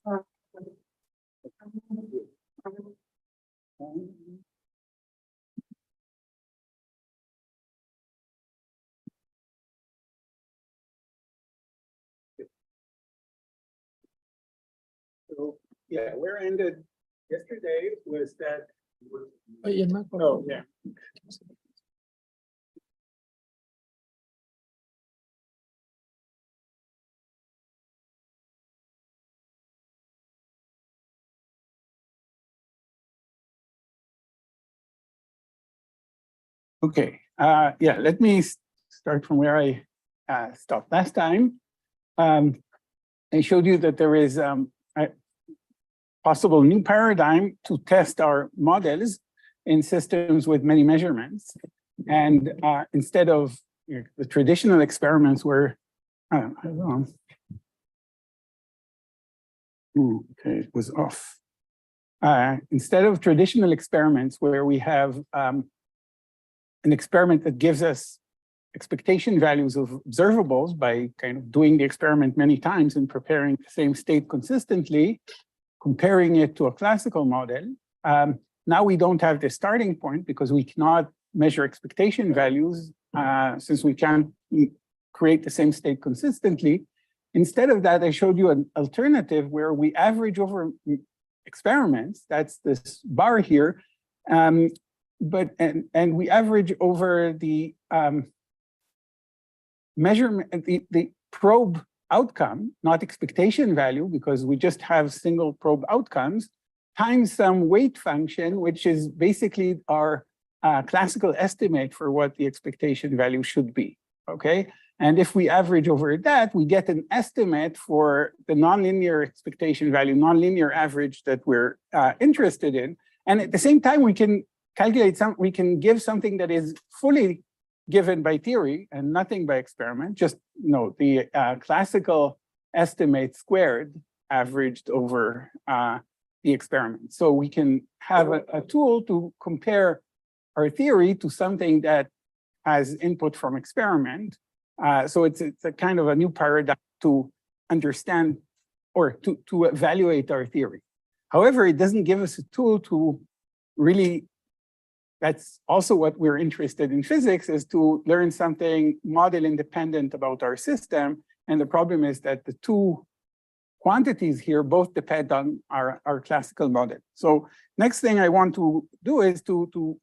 So yeah, where I ended yesterday was that. Oh, yeah. Okay, yeah, let me start from where I stopped last time. I showed you that there is a possible new paradigm to test our models in systems with many measurements. And instead of the traditional experiments where, I don't know. Okay, it was off. Instead of traditional experiments where we have an experiment that gives us expectation values of observables by kind of doing the experiment many times and preparing the same state consistently, comparing it to a classical model. Now we don't have the starting point because we cannot measure expectation values since we can't create the same state consistently. Instead of that, I showed you an alternative where we average over experiments. That's this bar here. And we average over the measurement, the probe outcome, not expectation value, because we just have single probe outcomes, times some weight function, which is basically our classical estimate for what the expectation value should be, okay? And if we average over that, we get an estimate for the nonlinear expectation value, nonlinear average that we're interested in. And at the same time, we can calculate we can give something that is fully given by theory and nothing by experiment, just the classical estimate squared averaged over the experiment. So we can have a tool to compare our theory to something that has input from experiment. So it's a kind of a new paradigm to understand or to evaluate our theory. However, it doesn't give us a tool to really. That's also what we're interested in physics, is to learn something model independent about our system. And the problem is that the two quantities here both depend on our classical model. So next thing I want to do is to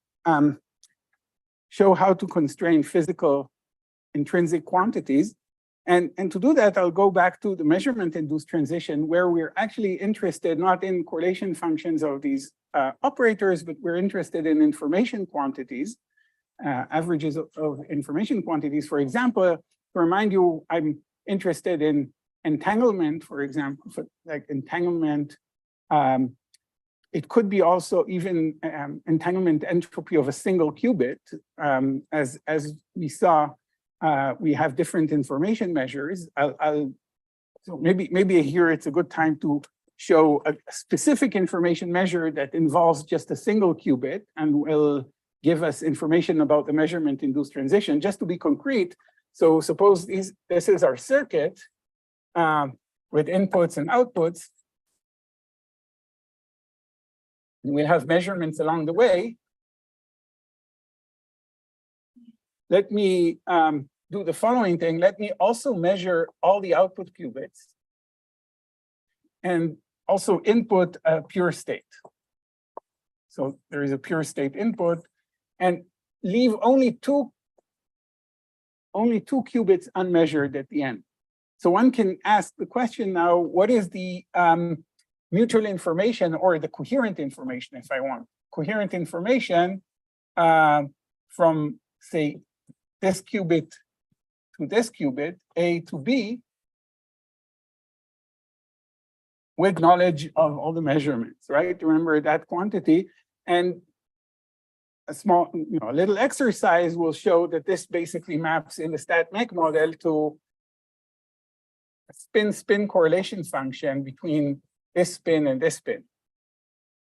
show how to constrain physical intrinsic quantities. And to do that, I'll go back to the measurement-induced transition, where we're actually interested not in correlation functions of these operators, but we're interested in information quantities, averages of information quantities. For example, to remind you, I'm interested in entanglement, for example, like entanglement. It could be also even entanglement entropy of a single qubit. As we saw, we have different information measures. So maybe here it's a good time to show a specific information measure that involves just a single qubit and will give us information about the measurement-induced transition. Just to be concrete, so suppose this is our circuit with inputs and outputs. And we'll have measurements along the way. Let me do the following thing. Let me also measure all the output qubits and also input a pure state. So there is a pure state input, and leave only two qubits unmeasured at the end. So one can ask the question now, what is the mutual information or the coherent information, if I want? Coherent information from, say, this qubit to this qubit, A to B, with knowledge of all the measurements, right? Remember that quantity. And a small, a little exercise will show that this basically maps in the stat-mech model to a spin-spin correlation function between this spin and this spin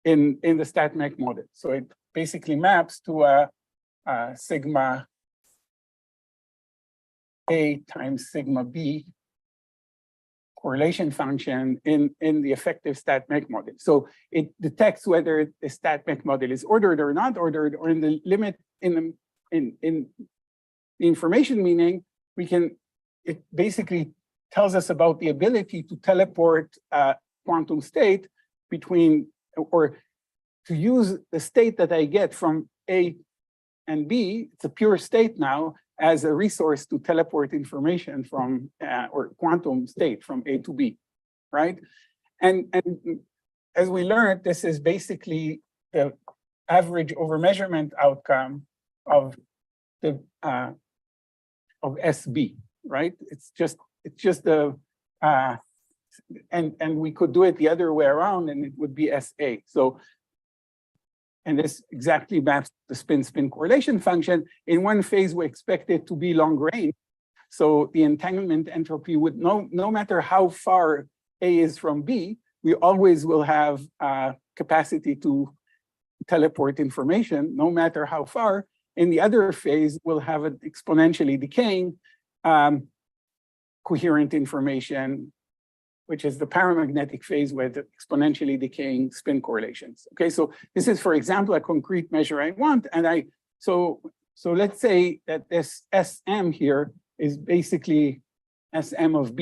in the stat-mech model. So it basically maps to a sigma A times sigma B correlation function in the effective stat-mech model. So it detects whether the stat-mech model is ordered or not ordered, or in the limit in the information meaning, it basically tells us about the ability to teleport quantum state between, or to use the state that I get from A and B, it's a pure state now, as a resource to teleport information from, or quantum state from A to B, right? And as we learned, this is basically the average over measurement outcome of the of SB, right? It's just the and we could do it the other way around, and it would be SA. So, and this exactly maps the spin-spin correlation function. In one phase, we expect it to be long range. So the entanglement entropy would, no matter how far A is from B, we always will have capacity to teleport information, no matter how far. In the other phase, we'll have an exponentially decaying coherent information, which is the paramagnetic phase with exponentially decaying spin correlations. Okay, so this is, for example, a concrete measure I want, and so let's say that this SM here is basically SM of B,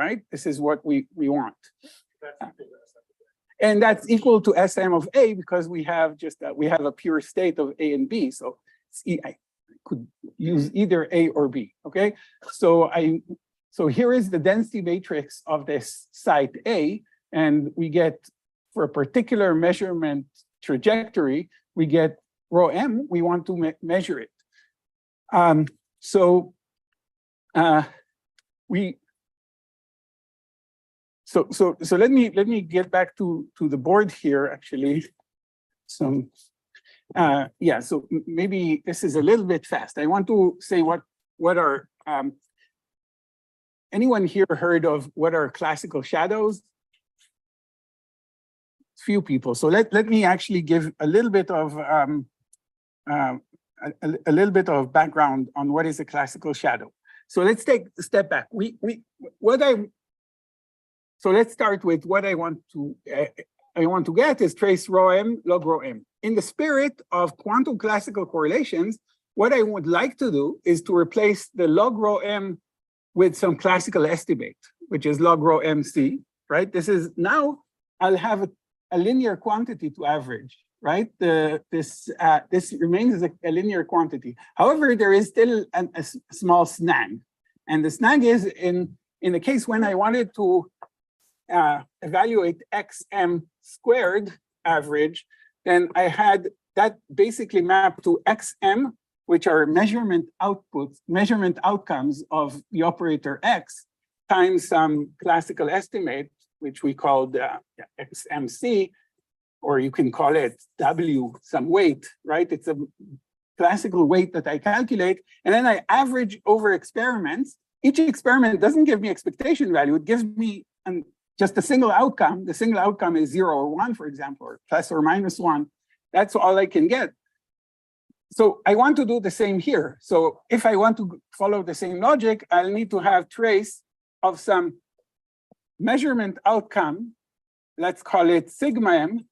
right? This is what we want. And that's equal to SM of A because we have a pure state of A and B. So I could use either A or B, okay? So here is the density matrix of this site A, and we get, for a particular measurement trajectory, we get rho m, we want to measure it. So let me get back to the board here, actually. So so maybe this is a little bit fast. I want to say what are anyone here heard of what are classical shadows? Few people. So let me actually give a little bit of background on what is a classical shadow. So let's take a step back. So let's start with what I want to get is trace rho m log rho m. In the spirit of quantum classical correlations, what I would like to do is to replace the log rho m with some classical estimate, which is log rho MC, right? This is now I'll have a linear quantity to average, right? This remains as a linear quantity. However, there is still a small snag, and the snag is in the case when I wanted to evaluate XM squared average, then I had that basically mapped to XM, which are measurement outcomes of the operator X times some classical estimate, which we called XMC, or you can call it W, some weight, right? It's a classical weight that I calculate, and then I average over experiments. Each experiment doesn't give me expectation value. It gives me just a single outcome. The single outcome is 0 or 1, for example, or plus or minus 1. That's all I can get. So I want to do the same here. So if I want to follow the same logic, I'll need to have trace of some measurement outcome, let's call it sigma m,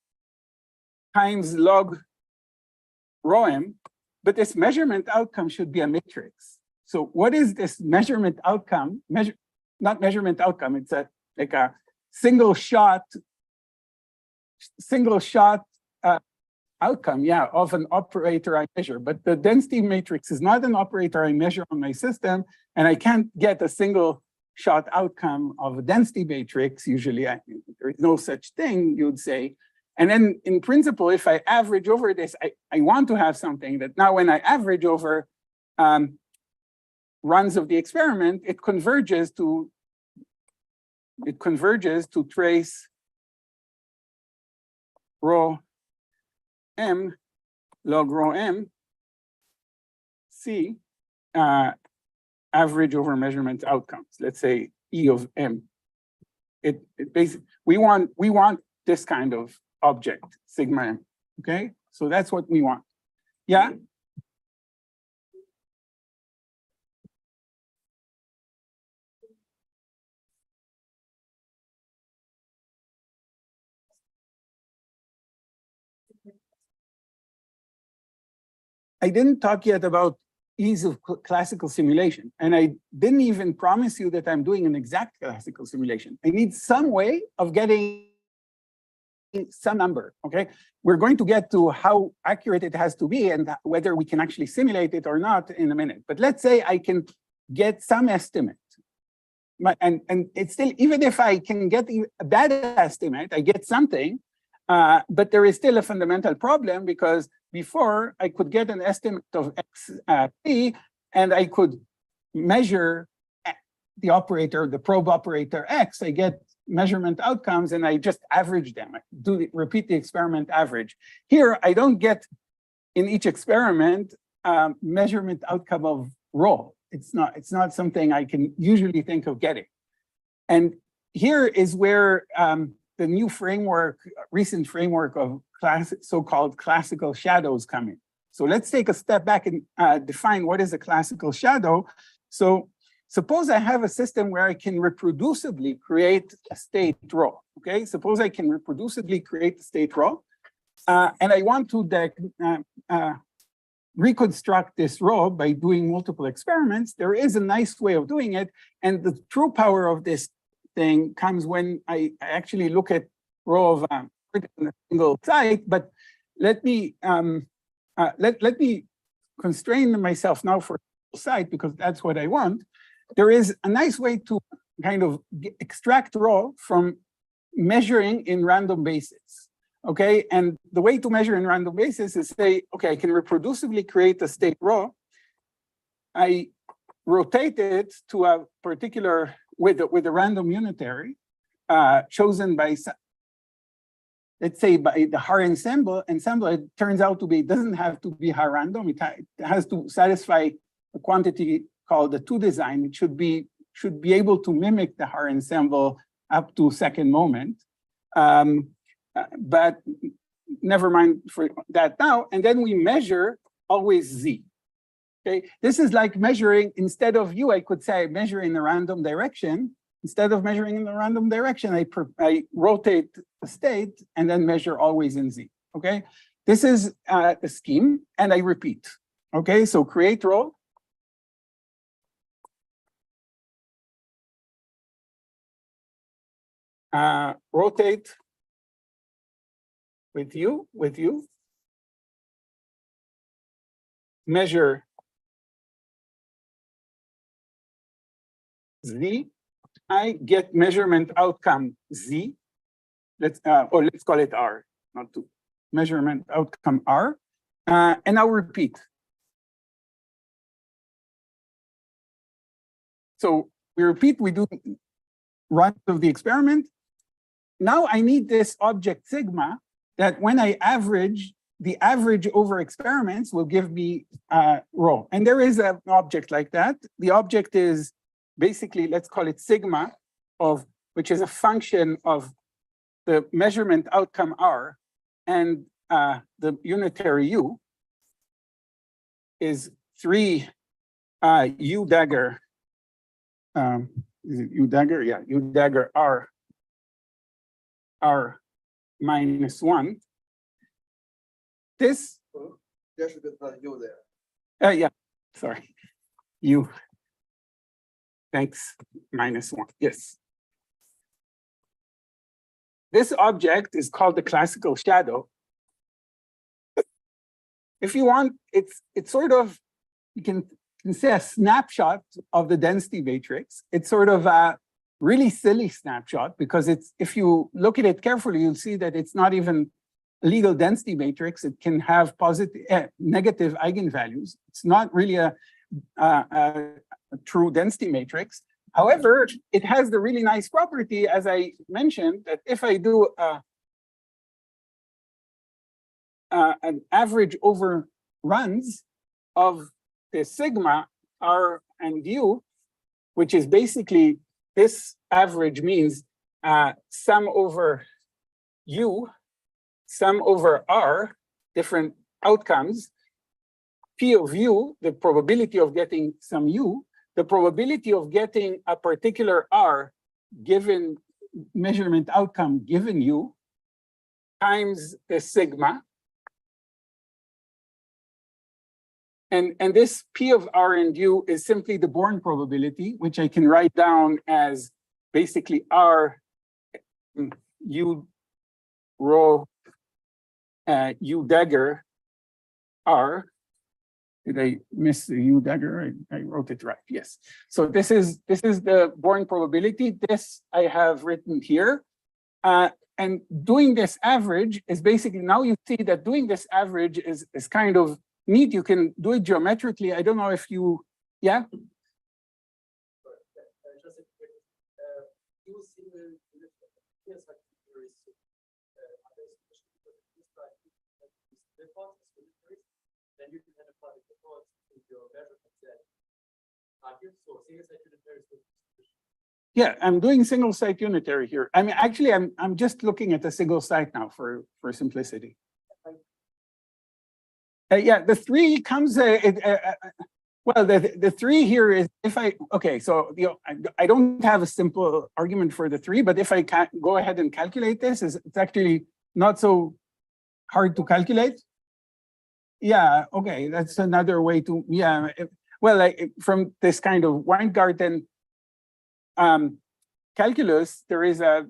times log rho m, but this measurement outcome should be a matrix. So what is this measurement outcome? Not measurement outcome, it's like a single shot outcome, of an operator I measure. But the density matrix is not an operator I measure on my system, and I can't get a single shot outcome of a density matrix. Usually, there is no such thing, you would say. And then in principle, if I average over this, I want to have something that now when I average over runs of the experiment, it converges to trace rho m log rho m C average over measurement outcomes. Let's say E of m. It basically we want this kind of object, sigma m. Okay, so that's what we want. Yeah. I didn't talk yet about ease of classical simulation. And I didn't even promise you that I'm doing an exact classical simulation. I need some way of getting some number, okay? We're going to get to how accurate it has to be and whether we can actually simulate it or not in a minute. But let's say I can get some estimate. And it's still, even if I can get a bad estimate, I get something, but there is still a fundamental problem because before I could get an estimate of x t, and I could measure the operator, the probe operator x. I get measurement outcomes, and I just average them. I repeat the experiment average. Here, I don't get in each experiment measurement outcome of rho. It's not something I can usually think of getting. And here is where the new framework, recent framework of so-called classical shadows come in. So let's take a step back and define what is a classical shadow. So suppose I have a system where I can reproducibly create a state rho, okay? Suppose I can reproducibly create a state rho, and I want to reconstruct this rho by doing multiple experiments. There is a nice way of doing it, and the true power of this thing comes when I actually look at rho of a single site. But let me let me constrain myself now for a site because that's what I want. There is a nice way to kind of extract rho from measuring in random basis. Okay, and the way to measure in random basis is say, okay, I can reproducibly create a state rho. I rotate it to a particular with a random unitary chosen by, let's say, by the Haar ensemble. It turns out to be, it doesn't have to be Haar random. It has to satisfy a quantity called the 2 design. It should be able to mimic the Haar ensemble up to second moment. But never mind for that now. And then we measure always z. Okay, this is like measuring, instead of u, I could say I measure in a random direction. Instead of measuring in a random direction, I rotate the state and then measure always in z. Okay, this is the scheme, and I repeat. Okay, so create rho. Rotate with you, measure z. I get measurement outcome z. Let's call it r, not to measurement outcome r, and I'll repeat. So we repeat. We do runs of the experiment. Now I need this object sigma that when I average, the average over experiments will give me rho. And there is an object like that. The object is basically, let's call it sigma of, which is a function of the measurement outcome r, and the unitary u is 3 u dagger, is it u dagger? Yeah, u dagger r minus 1. This, There should be another U there. yeah, sorry, u, thanks, minus 1, yes. This object is called the classical shadow. If you want, it's sort of, you can say a snapshot of the density matrix. It's sort of a really silly snapshot because it's, if you look at it carefully, you'll see that it's not even a legal density matrix. It can have positive, negative eigenvalues. It's not really a true density matrix. However, it has the really nice property, as I mentioned, that if I do an average over runs of the sigma r and u, which is basically this average means sum over u, sum over r, different outcomes, p of u, the probability of getting some u, the probability of getting a particular r given measurement outcome given u, times the sigma. And this P of R and U is simply the Born probability, which I can write down as basically R U rho U dagger R. Did I miss the U dagger? I wrote it right. Yes. So this is the Born probability. This I have written here. And doing this average is basically, now you see that doing this average is kind of neat. You can do it geometrically. I don't know if you, yeah? Then you can apply the defaults to your measurements then. So single site unitary. Yeah, I'm doing single site unitary here. I mean, actually, I'm just looking at a single site now for simplicity. Yeah, the 3 comes. Well, the 3 here is if I so I don't have a simple argument for the 3, but if I can go ahead and calculate this, it's actually not so hard to calculate. Yeah, okay, that's another way to, yeah. Well, from this kind of Weingarten calculus, there is a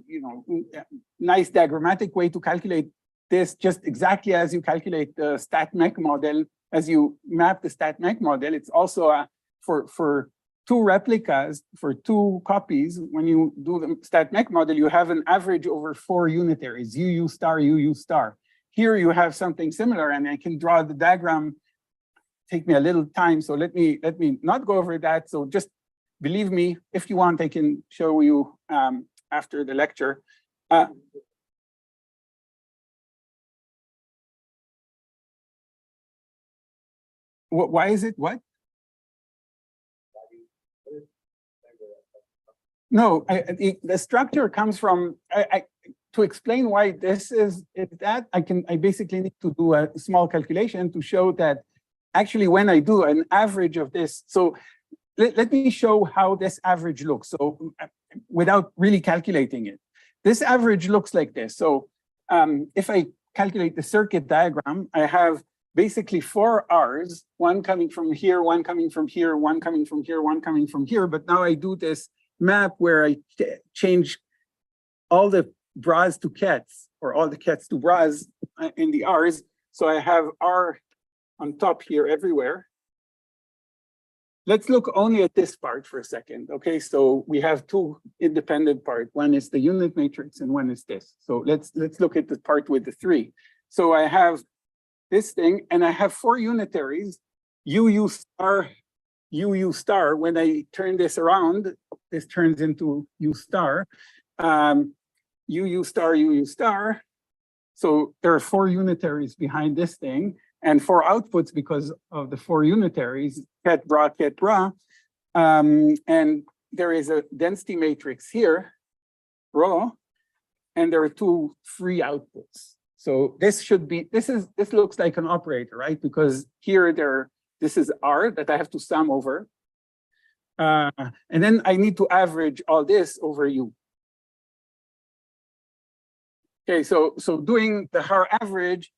nice diagrammatic way to calculate this, just exactly as you calculate the StatMech model, as you map the StatMech model. It's also for 2 replicas, for 2 copies. When you do the StatMech model, you have an average over 4 unitaries, UU star, UU star. Here you have something similar, and I can draw the diagram. Take me a little time, so let me not go over that. So just believe me, if you want, I can show you after the lecture. Why is it what? No, the structure comes from. To explain why this is that, I basically need to do a small calculation to show that actually when I do an average of this, so let me show how this average looks. So without really calculating it, this average looks like this. So if I calculate the circuit diagram, I have basically 4 R's, one coming from here, one coming from here, one coming from here, one coming from here. But now I do this map where I change all the bras to cats, or all the cats to bras in the R's. So I have R on top here everywhere. Let's look only at this part for a second. Okay, so we have 2 independent parts. One is the unit matrix and one is this. So let's look at the part with the 3. So I have this thing, and I have 4 unitaries, UU star, UU star. When I turn this around, this turns into U star. UU star, UU star. So there are 4 unitaries behind this thing, and 4 outputs because of the 4 unitaries, ket bra, ket bra. And there is a density matrix here, rho, and there are 2 free outputs. So this should be, this looks like an operator, right? Because here this is R that I have to sum over. And then I need to average all this over U. Okay, so doing the Haar average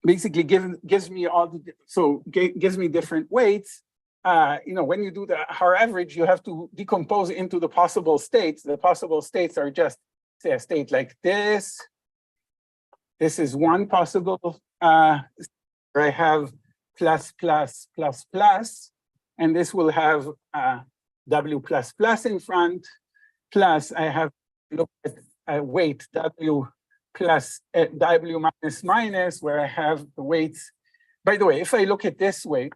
basically gives me gives me different weights. When you do the Haar average, you have to decompose into the possible states. The possible states are just, say, a state like this. This is one possible where I have plus, plus, plus, plus, and this will have W plus plus in front. Plus, I have look at weight W plus W minus minus, where I have the weights. By the way, if I look at this weight,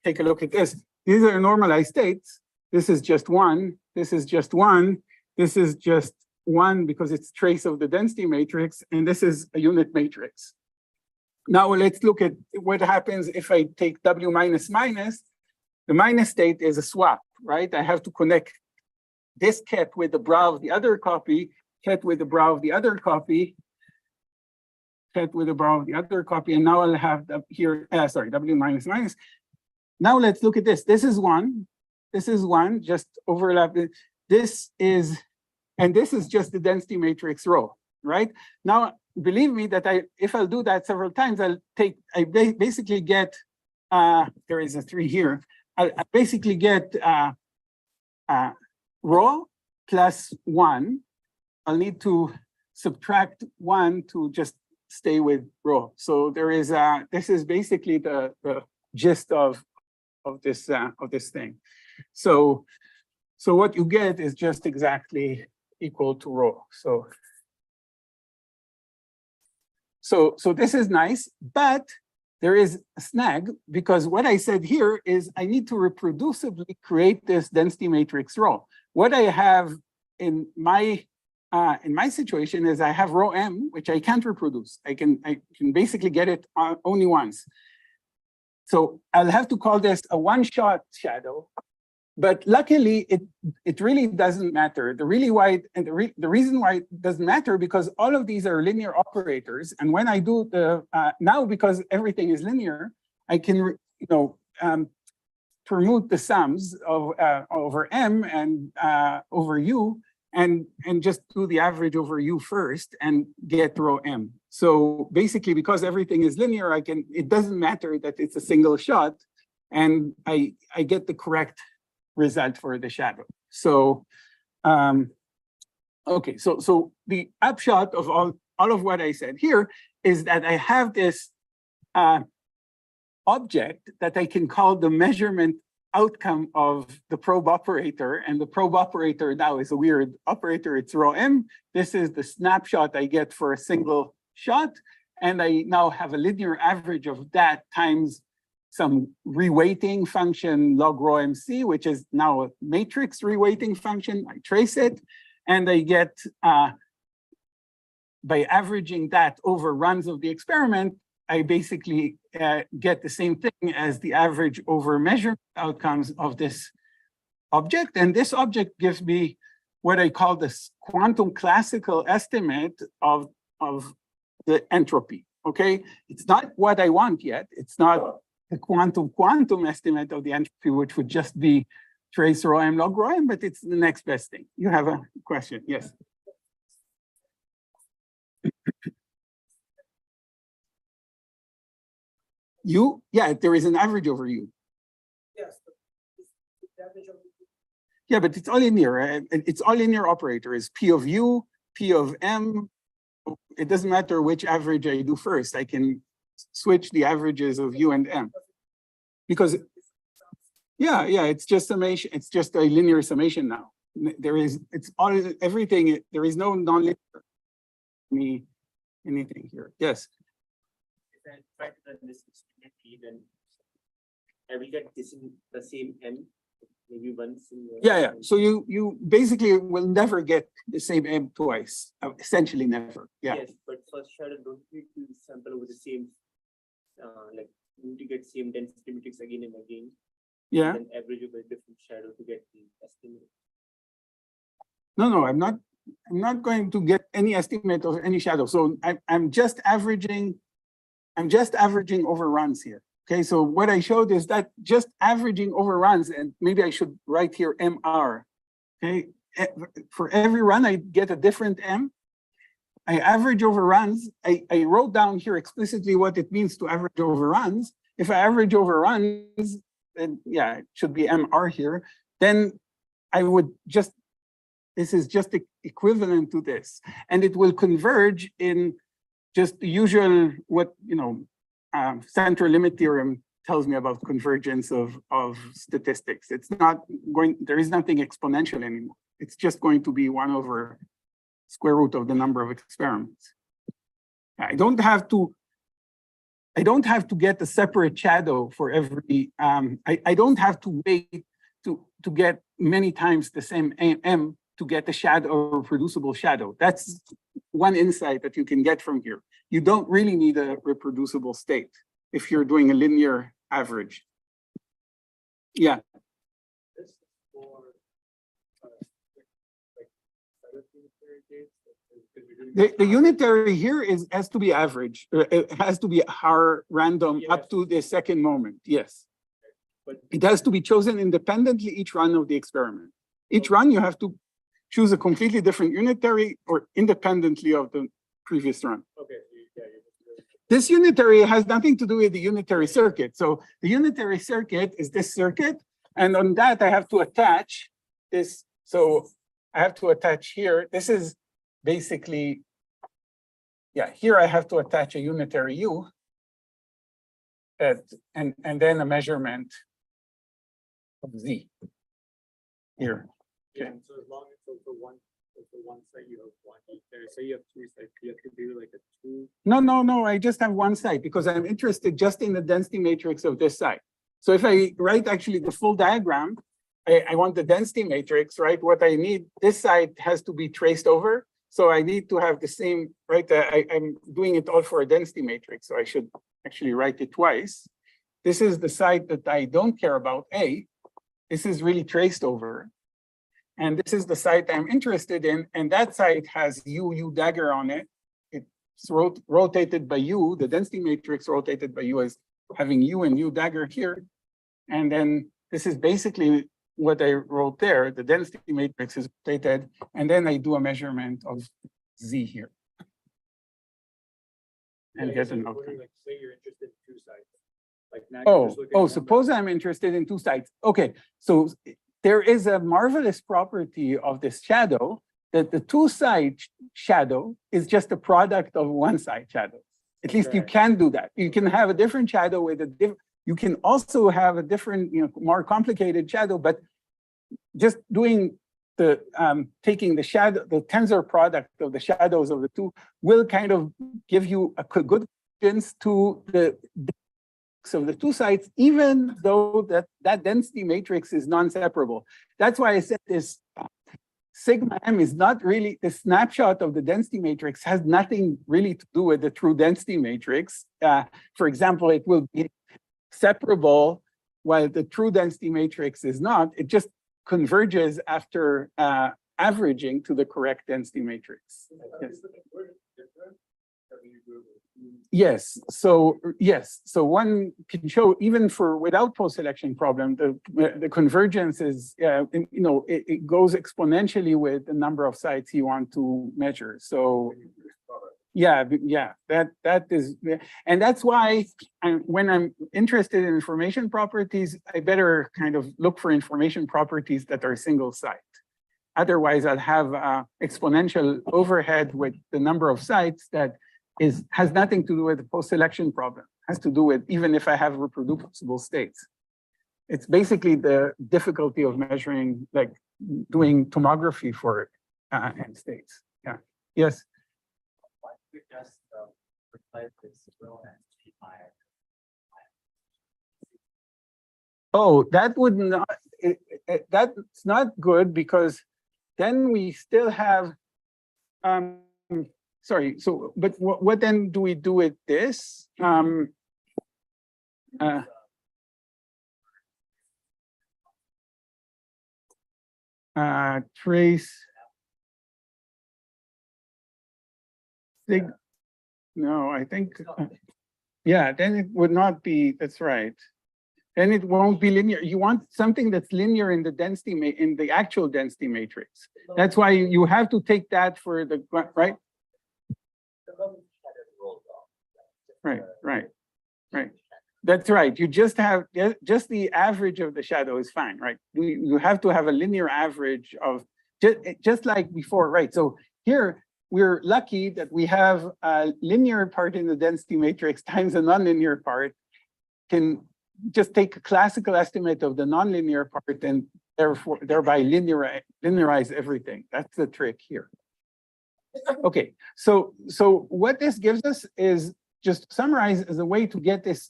take a look at this. These are normalized states. This is just 1. This is just 1. This is just 1 because it's trace of the density matrix, and this is a unit matrix. Now let's look at what happens if I take W minus minus. The minus state is a swap, right? I have to connect this ket with the bra of the other copy, ket with the bra of the other copy, ket with the bra of the other copy, and now I'll have here, W minus minus. Now let's look at this. This is 1. This is 1, just overlapping. This is, and this is just the density matrix rho, right? Now believe me that if I'll do that several times, basically get, there is a 3 here. I basically get rho plus 1. I'll need to subtract 1 to just stay with rho. So there is this is basically the gist of this thing. So what you get is just exactly equal to rho. So this is nice, but there is a snag, because what I said here is I need to reproducibly create this density matrix rho. What I have in my situation is I have rho m, which I can't reproduce. I can basically get it only once. So I'll have to call this a one-shot shadow. But luckily, it really doesn't matter. The reason why it doesn't matter, because all of these are linear operators, and when I do the now, because everything is linear, I can permute the sums of over m and over u, and just do the average over u first and get rho m. So basically, because everything is linear, it doesn't matter that it's a single shot, and I get the correct result for the shadow. So, okay, so the upshot of all of what I said here is that I have this object that I can call the measurement outcome of the probe operator, and the probe operator now is a weird operator. It's rho m. This is the snapshot I get for a single shot, and I now have a linear average of that times some reweighting function log rho mc, which is now a matrix reweighting function. I trace it, and I get, by averaging that over runs of the experiment, I basically get the same thing as the average over measured outcomes of this object. And this object gives me what I call this quantum classical estimate of the entropy, okay? It's not what I want yet. It's not the quantum estimate of the entropy, which would just be trace rho m log rho m, but it's the next best thing. You have a question? Yes. U? Yeah, there is an average over U. Yes, but it's the average of the. Yeah, but it's all linear. It's all linear operators. P of U, P of M. It doesn't matter which average I do first. I can switch the averages of U and M. Because, yeah, it's just summation. It's just a linear summation now. It's all, everything, there is no non-linear anything here. Yes. If I try to run this experiment, then I will get this in the same M, maybe once in your. Yeah. So you basically will never get the same M twice. Essentially never. Yeah. Yes, but first shadow don't need to sample over the same, like you need to get same density matrix again and again. Yeah. And then average over a different shadow to get the estimate. No, I'm not going to get any estimate of any shadow. So I'm just averaging overruns here. Okay, so what I showed is that just averaging overruns, and maybe I should write here MR. Okay, for every run I get a different M. I average overruns. I wrote down here explicitly what it means to average overruns. If I average overruns, then yeah, it should be MR here. Then I would just, this is just equivalent to this, and it will converge in just the usual, what, central limit theorem tells me about convergence of statistics. It's not going, there is nothing exponential anymore. It's just going to be 1 over square root of the number of experiments. I don't have to get a separate shadow for every, I don't have to wait to get many times the same M to get a shadow or reproducible shadow. That's one insight that you can get from here. You don't really need a reproducible state if you're doing a linear average. Yeah. This is for The unitary here has to be average. It has to be R random up to the second moment. Yes. But it has to be chosen independently each run of the experiment. Each run you have to choose a completely different unitary or independently of the previous run. Okay, so you're just really. This unitary has nothing to do with the unitary circuit. So the unitary circuit is this circuit, and on that I have to attach this. So I have to attach here. This is basically, yeah, here I have to attach a unitary U and then a measurement of Z here. Yeah, so as long as for one site you have one there, so you have two sites, you have to do like a two. No, I just have one site because I'm interested just in the density matrix of this site. So if I write actually the full diagram, I want the density matrix, right? What I need, this site has to be traced over. So I need to have the same, right? I'm doing it all for a density matrix. So I should actually write it twice. This is the site that I don't care about, A. This is really traced over. And this is the site I'm interested in. And that site has U dagger on it. It's rotated by U. The density matrix rotated by U is having U and U dagger here. And then this is basically what I wrote there. The density matrix is rotated. And then I do a measurement of Z here. And get an outcome. Like, say you're interested in two sites. Like now you're just looking at one, Suppose I'm interested in two sites. Okay, so there is a marvelous property of this shadow that the two-side shadow is just a product of one-side shadow. At least you can do that. You can have a different shadow with a different, you can also have a different, more complicated shadow, but just doing the, taking the shadow, the tensor product of the shadows of the two will kind of give you a good distance to the of the two sides, even though that density matrix is non-separable. That's why I said this sigma m is not really, the snapshot of the density matrix has nothing really to do with the true density matrix. For example, it will be separable while the true density matrix is not. It just converges after averaging to the correct density matrix. Yes. Yes. So one can show even for without post-selection problem, the convergence is, it goes exponentially with the number of sites you want to measure. So yeah, that is, and that's why when I'm interested in information properties, I better kind of look for information properties that are single site. Otherwise, I'll have exponential overhead with the number of sites that has nothing to do with the post-selection problem. It has to do with even if I have reproducible states. It's basically the difficulty of measuring, like doing tomography for end states. Yeah. Yes. Why don't you just replace this rho and G higher? Oh, that would not. That's not good because then we still have. Sorry. So, but what then do we do with this? Trace. No, I think. Yeah, then it would not be. That's right. Then it won't be linear. You want something that's linear in the density in the actual density matrix. That's why you have to take that for the right. Right. That's right. You just have just the average of the shadow is fine, right? You have to have a linear average of just like before, right? So here we're lucky that we have a linear part in the density matrix times a nonlinear part. Can just take a classical estimate of the nonlinear part and thereby linearize everything. That's the trick here. Okay, so what this gives us is just summarize as a way to get this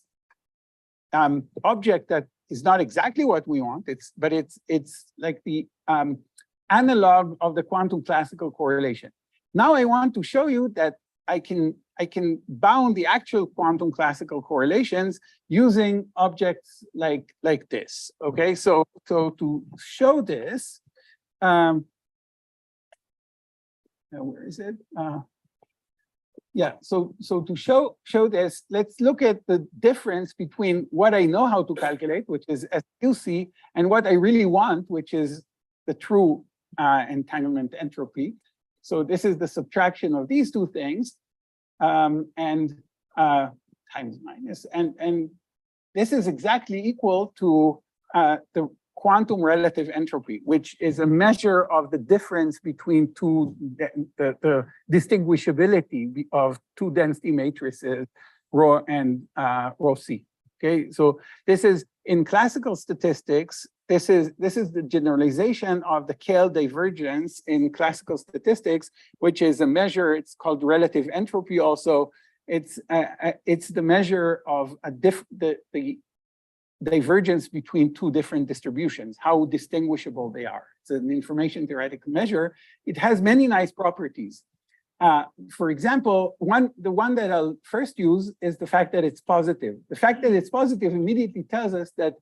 object that is not exactly what we want. But it's like the analog of the quantum classical correlation. Now I want to show you that I can bound the actual quantum classical correlations using objects like this. Okay, so to show this, where is it? Yeah, so to show this, let's look at the difference between what I know how to calculate, which is SQC, and what I really want, which is the true entanglement entropy. So this is the subtraction of these two things. times minus. And this is exactly equal to the quantum relative entropy, which is a measure of the difference between the distinguishability of two density matrices, rho and rho C. Okay, so this is in classical statistics. This is the generalization of the Kehl divergence in classical statistics, which is a measure. It's called relative entropy. Also, it's the measure of the divergence between two different distributions, how distinguishable they are. It's an information theoretical measure. It has many nice properties. For example, the one that I'll first use is the fact that it's positive. The fact that it's positive immediately tells us that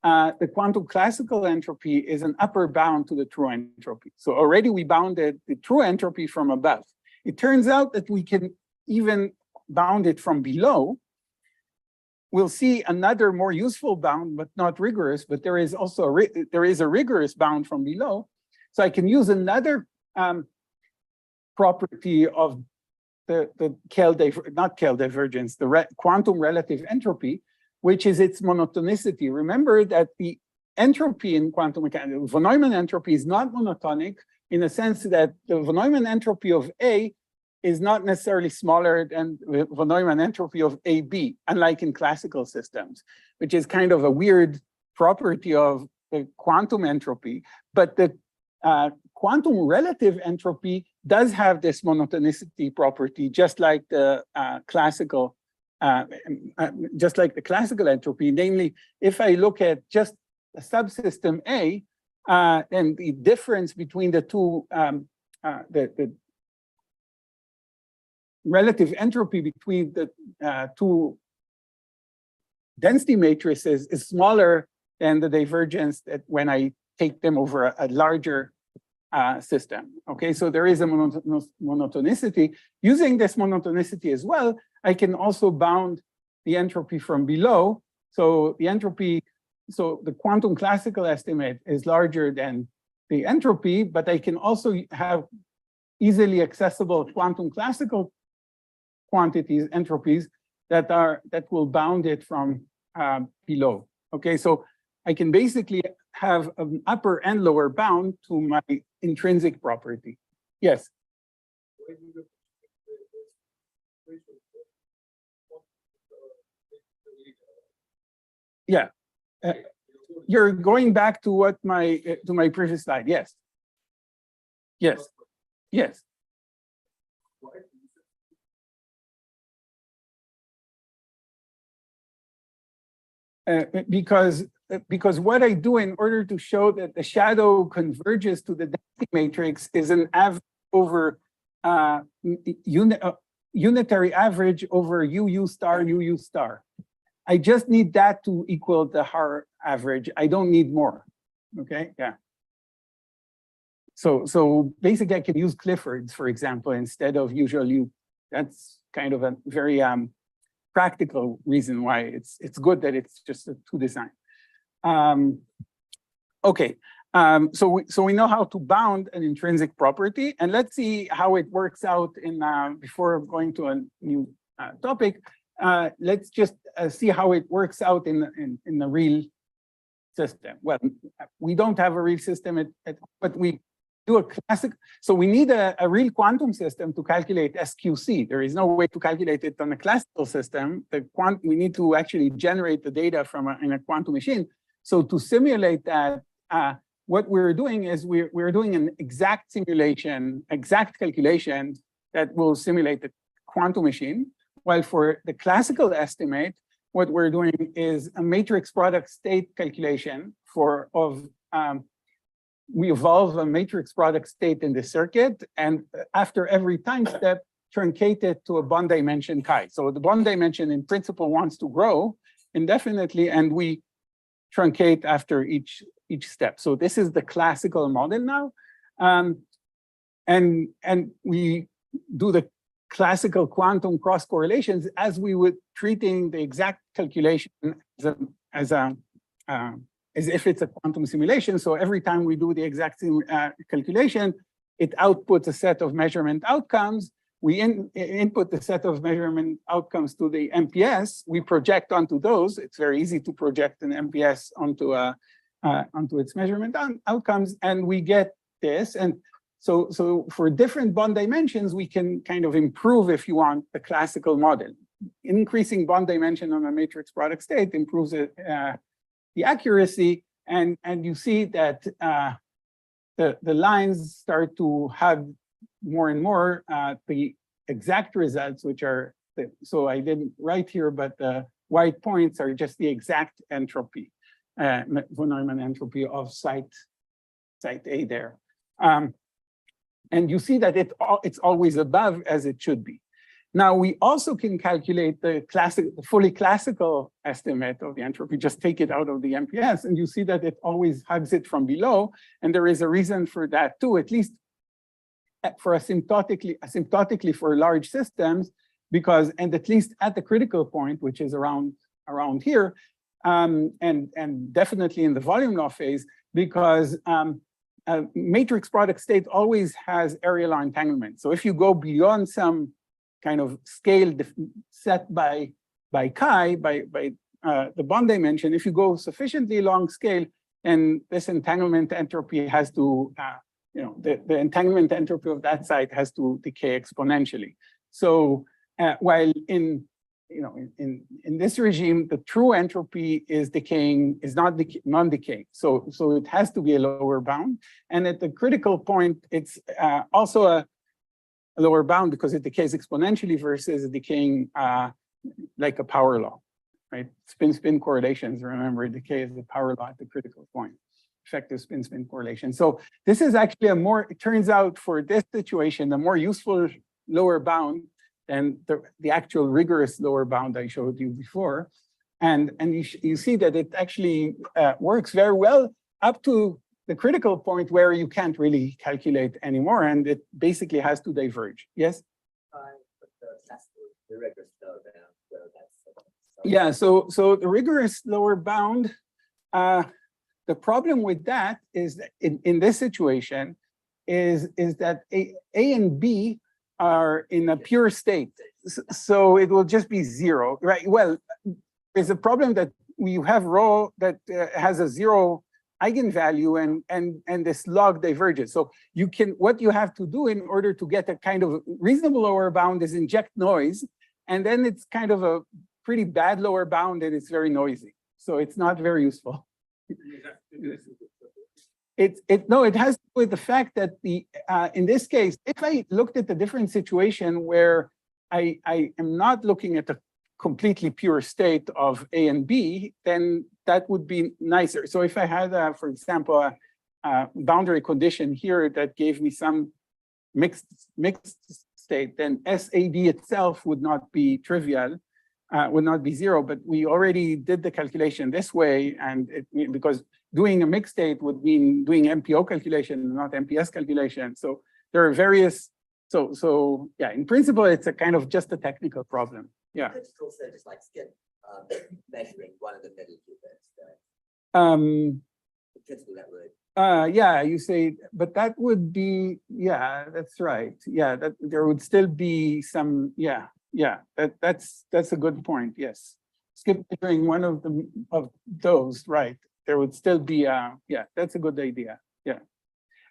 the quantum classical entropy is an upper bound to the true entropy. So already we bounded the true entropy from above. It turns out that we can even bound it from below. We'll see another more useful bound, but not rigorous, but there is also a rigorous bound from below. So I can use another property of the quantum relative entropy, which is its monotonicity. Remember that the entropy in quantum mechanics, von Neumann entropy, is not monotonic in the sense that the von Neumann entropy of A is not necessarily smaller than the von Neumann entropy of AB, unlike in classical systems, which is kind of a weird property of the quantum entropy. But the quantum relative entropy does have this monotonicity property, just like the classical entropy. Namely, if I look at just a subsystem A, then the difference between the two, the relative entropy between the two density matrices is smaller than the divergence that when I take them over a larger system. Okay, so there is a monotonicity. Using this monotonicity as well, I can also bound the entropy from below. So the entropy, so the quantum classical estimate is larger than the entropy, but I can also have easily accessible quantum classical quantities, entropies that will bound it from below. Okay, so I can basically have an upper and lower bound to my intrinsic property. Yes. Yeah. You're going back to what to my previous slide. Yes. Yes. Yes. Because what I do in order to show that the shadow converges to the density matrix is an average over unitary average over UU star, UU star. I just need that to equal the Haar average. I don't need more. Okay, yeah. So basically I can use Clifford's, for example, instead of usual U. That's kind of a very practical reason why it's good that it's just a two design. Okay, so we know how to bound an intrinsic property, and let's see how it works out in before going to a new topic. Let's just see how it works out in a real system. Well, we don't have a real system, but we do a classic. So we need a real quantum system to calculate SQC. There is no way to calculate it on a classical system. We need to actually generate the data in a quantum machine. So to simulate that, what we're doing is we're doing an exact simulation, exact calculation that will simulate the quantum machine. While for the classical estimate, what we're doing is a matrix product state calculation we evolve a matrix product state in the circuit, and after every time step, truncate it to a bond dimension chi. So the bond dimension in principle wants to grow indefinitely, and we truncate after each step. So this is the classical model now. And we do the classical quantum cross correlations as we would treating the exact calculation as if it's a quantum simulation. So every time we do the exact calculation, it outputs a set of measurement outcomes. we input the set of measurement outcomes to the MPS, we project onto those. It's very easy to project an MPS onto its measurement outcomes, and we get this. And so for different bond dimensions, we can kind of improve, if you want, the classical model. Increasing bond dimension on a matrix product state improves the accuracy, and you see that the lines start to have more and more the exact results, which are so I didn't write here, but the white points are just the exact entropy, von Neumann entropy of site A there. And you see that it's always above, as it should be. Now, we also can calculate the fully classical estimate of the entropy, just take it out of the MPS, and you see that it always hugs it from below. And there is a reason for that too, at least for asymptotically for large systems, because, and at least at the critical point, which is around here, and definitely in the volume law phase, because a matrix product state always has area law entanglement. So if you go beyond some kind of scale set by chi, by the bond dimension, if you go sufficiently long scale, and this entanglement entropy has to, the entanglement entropy of that site has to decay exponentially. So while in this regime, the true entropy is decaying, is not non-decaying. So it has to be a lower bound. And at the critical point, it's also a lower bound because it decays exponentially versus decaying like a power law, right? Spin-spin correlations, remember, decay is the power law at the critical point, effective spin-spin correlation. So this is actually it turns out for this situation, a more useful lower bound than the actual rigorous lower bound I showed you before. And you see that it actually works very well up to the critical point where you can't really calculate anymore, and it basically has to diverge. Yes? Yeah, so the rigorous lower bound, the problem with that is that in this situation is that A and B are in a pure state. So it will just be zero, right? Well, there's a problem that you have rho that has a zero eigenvalue and this log diverges. So what you have to do in order to get a kind of reasonable lower bound is inject noise, and then it's kind of a pretty bad lower bound and it's very noisy. So it's not very useful. It has to do with the fact that in this case, if I looked at a different situation where I am not looking at a completely pure state of A and B, then that would be nicer. So if I had, for example, a boundary condition here that gave me some mixed state, then SAD itself would not be trivial, would not be zero. But we already did the calculation this way, and because doing a mixed state would mean doing MPO calculation, not MPS calculation. So there are various. So yeah, in principle, it's a kind of just a technical problem. Yeah. Just like skin measuring one of the middle two bits. The principle that would. Yeah, you say, but that would be, yeah, that's right. Yeah, that there would still be some, yeah, that's a good point. Yes, skip measuring one of those, right? There would still be, yeah, that's a good idea. Yeah.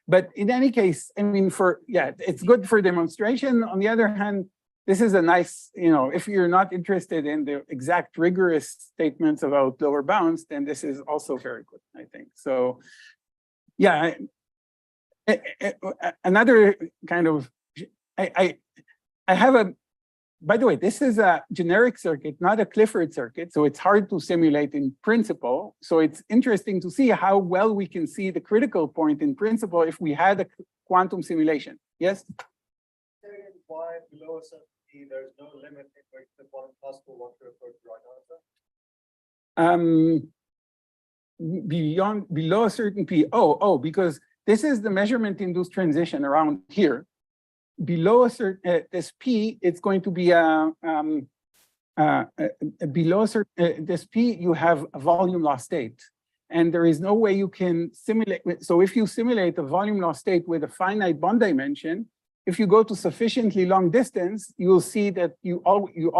But in any case, I mean, it's good for demonstration. On the other hand, this is a nice, if you're not interested in the exact rigorous statements about lower bounds, then this is also very good, I think. So, yeah, another kind of, I have by the way, this is a generic circuit, not a Clifford circuit, so it's hard to simulate in principle. So it's interesting to see how well we can see the critical point in principle if we had a quantum simulation. Yes? Why below a certain T, there's no limit in which the quantum classical want to refer to right answer? Below a certain P. Because this is the measurement induced transition around here. Below a certain this P, it's going to be below this P, you have a volume law state, and there is no way you can simulate. So if you simulate a volume law state with a finite bond dimension, if you go to sufficiently long distance, you will see that you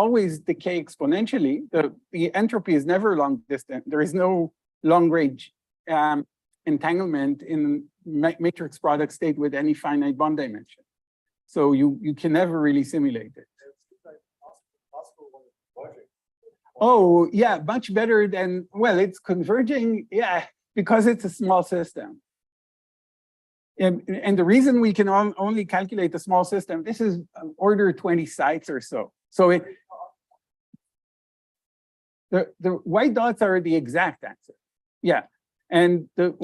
always decay exponentially. The entropy is never long distance. There is no long range entanglement in matrix product state with any finite bond dimension. So you can never really simulate it. Oh, yeah, much better than, well, it's converging, yeah, because it's a small system. And the reason we can only calculate a small system, this is order 20 sites or so. So the white dots are the exact answer. Yeah. And the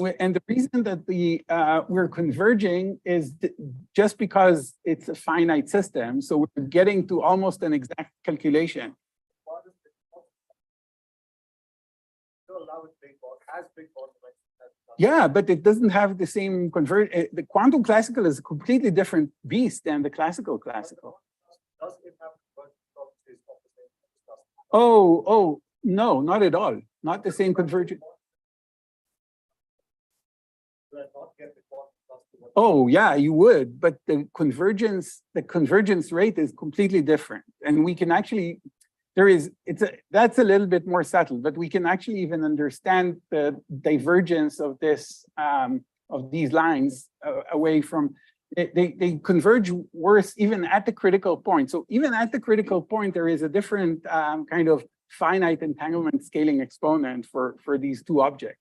reason that we're converging is just because it's a finite system. So we're getting to almost an exact calculation. Yeah, but it doesn't have the same the quantum classical is a completely different beast than the classical. Does it have convergence properties of the same classical? Oh, no, not at all. Not the same convergence. Do I not get the quantum classical? Oh, yeah, you would, but the convergence rate is completely different. And we can actually, that's a little bit more subtle, but we can actually even understand the divergence of this, of these lines away from, they converge worse even at the critical point. So even at the critical point, there is a different kind of finite entanglement scaling exponent for these two objects.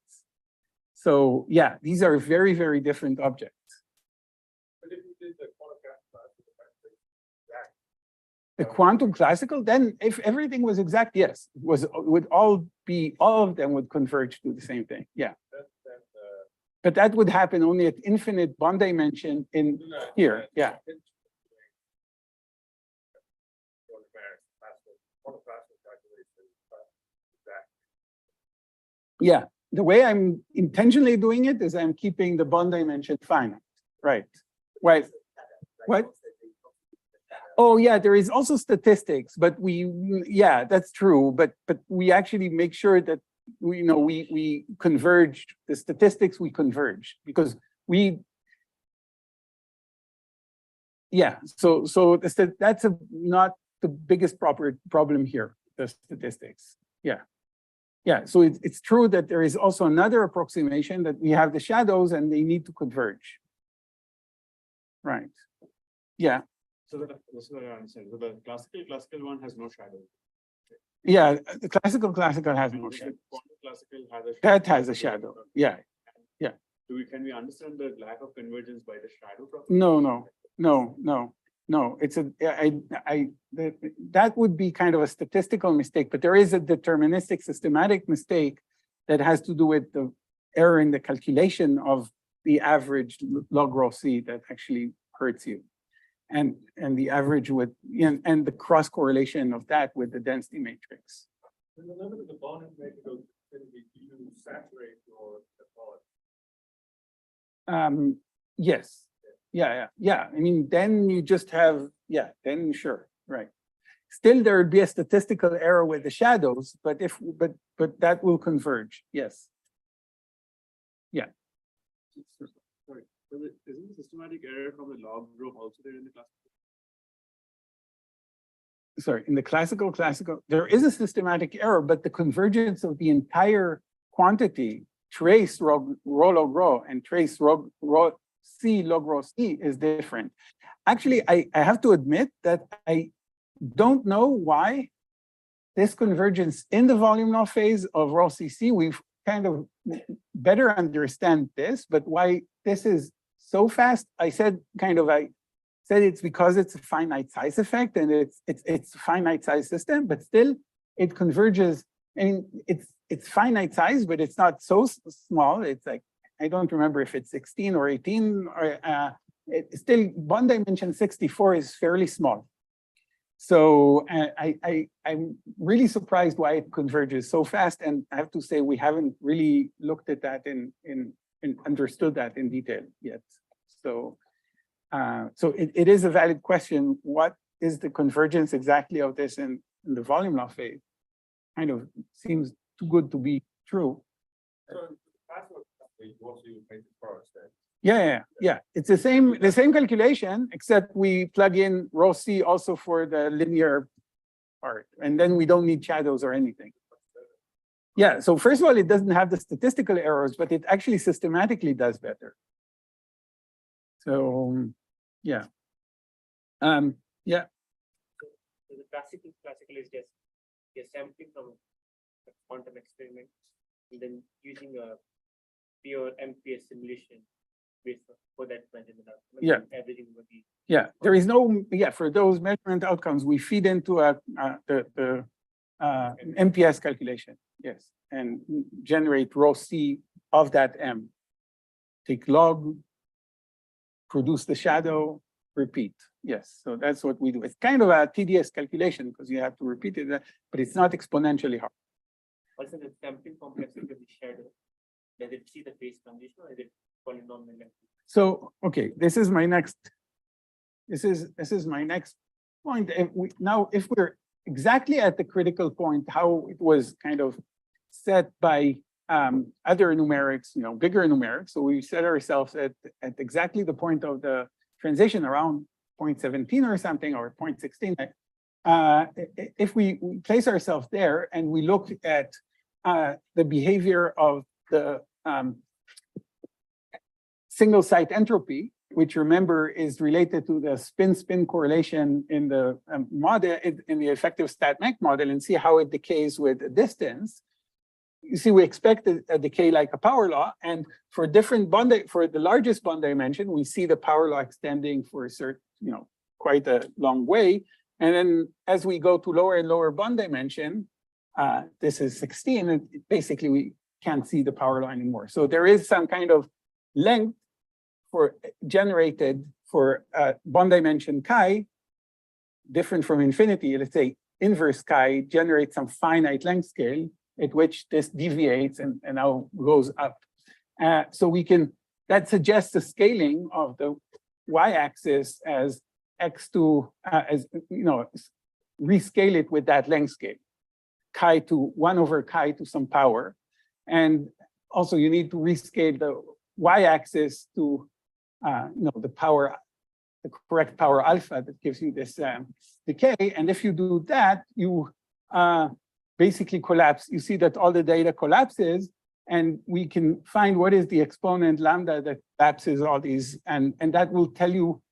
So yeah, these are very, very different objects. But if you did the quantum classical, The quantum classical, then if everything was exact, yes, would all of them would converge to the same thing. Yeah. But that would happen only at infinite bond dimension in here. Yeah. Yeah. The way I'm intentionally doing it is I'm keeping the bond dimension finite. Right. Right. What? Oh yeah, there is also statistics, but yeah, that's true. But we actually make sure that we converge the statistics. We converge because yeah. So that's not the biggest problem here. The statistics. Yeah. Yeah. So it's true that there is also another approximation that we have the shadows and they need to converge. Right. Yeah. So this is what I understand. So the classical one has no shadow. Yeah, the classical has no shadow. Quantum classical has a shadow. That has a shadow. Yeah. Yeah. Can we understand the lack of convergence by the shadow property? No. It's that would be kind of a statistical mistake, but there is a deterministic systematic mistake that has to do with the error in the calculation of the average log rho C that actually hurts you. And the average and the cross correlation of that with the density matrix. In the limit of the bond integral, you saturate your deposit. Yes. Yeah. I mean, then you just have, then sure, right. Still, there would be a statistical error with the shadows, but that will converge. Yes. Yeah. Sorry. Isn't the systematic error from the log rho also there in the classical? Sorry, in the classical, there is a systematic error, but the convergence of the entire quantity, trace rho log rho and trace rho C log rho C is different. Actually, I have to admit that I don't know why this convergence in the volume law phase of rho CC, we've kind of better understand this, but why this is so fast, I said it's because it's a finite size effect and it's a finite size system, but still it converges. I mean, it's finite size, but it's not so small. It's like, I don't remember if it's 16 or 18 or it's still bond dimension 64 is fairly small. So I'm really surprised why it converges so fast. And I have to say, we haven't really looked at that and understood that in detail yet. So it is a valid question. What is the convergence exactly of this in the volume law phase? Kind of seems too good to be true. So that's what you also use basic products then. Yeah. It's the same calculation, except we plug in rho C also for the linear part, and then we don't need shadows or anything. Yeah, so first of all, it doesn't have the statistical errors, but it actually systematically does better. So, yeah. Yeah. So the classical is just you're sampling from a quantum experiment and then using a pure MPS simulation based for that measurement outcome. Yeah. Everything will be. Yeah, there is no, for those measurement outcomes, we feed into the MPS calculation, yes, and generate rho C of that M. Take log, produce the shadow, repeat. Yes, so that's what we do. It's kind of a tedious calculation because you have to repeat it, but it's not exponentially hard. Also, the sampling complexity of the shadow, does it see the phase transition or is it polynomial? So, okay, this is my next point. If we're exactly at the critical point, how it was kind of set by other numerics, bigger numerics. So we set ourselves at exactly the point of the transition around 0.17 or something, or 0.16. If we place ourselves there and we look at the behavior of the single site entropy, which remember is related to the spin-spin correlation in the model, in the effective stat-mech model, and see how it decays with a distance. You see, we expect a decay like a power law, and for different for the largest bond dimension, we see the power law extending for a certain, quite a long way. And then as we go to lower and lower bond dimension, this is 16, and basically we can't see the power law anymore. So there is some kind of length generated for bond dimension chi, different from infinity. Let's say inverse chi generates some finite length scale at which this deviates and now goes up. So that suggests a scaling of the y-axis as x2, rescale it with that length scale, chi to 1 over chi to some power. And also you need to rescale the y-axis to the correct power alpha that gives you this decay. And if you do that, you basically collapse. You see that all the data collapses, and we can find what is the exponent lambda that collapses all these, and that will tell you,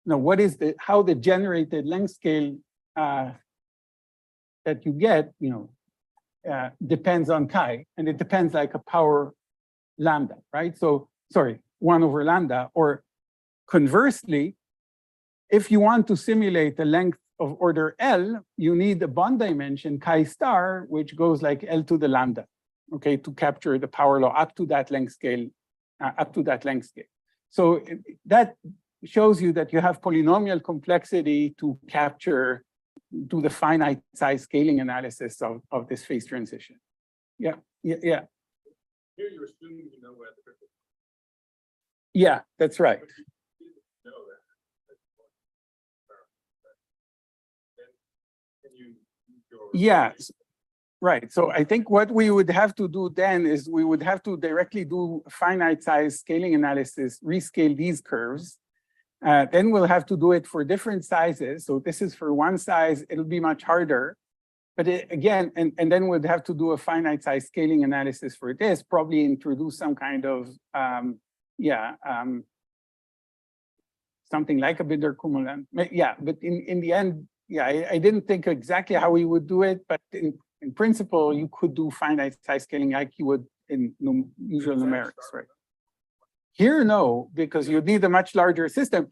what is how the generated length scale that you get, depends on chi, and it depends like a power lambda, right? So, sorry, 1 over lambda, or conversely, if you want to simulate the length of order L, you need a bond dimension chi star, which goes like L to the lambda, okay, to capture the power law up to that length scale, So that shows you that you have polynomial complexity to capture, do the finite size scaling analysis of this phase transition. Yeah. Here you're assuming you know where the critical. Yeah, that's right. Yeah, right. So I think what we would have to do then is we would have to directly do finite size scaling analysis, rescale these curves. Then we'll have to do it for different sizes. So this is for one size, it'll be much harder. But again, and then we'd have to do a finite size scaling analysis for this, probably introduce some kind of, something like a Binder cumulant. Yeah, but in the end, I didn't think exactly how we would do it, but in principle, you could do finite size scaling like you would in usual numerics, right? Here, no, because you need a much larger system.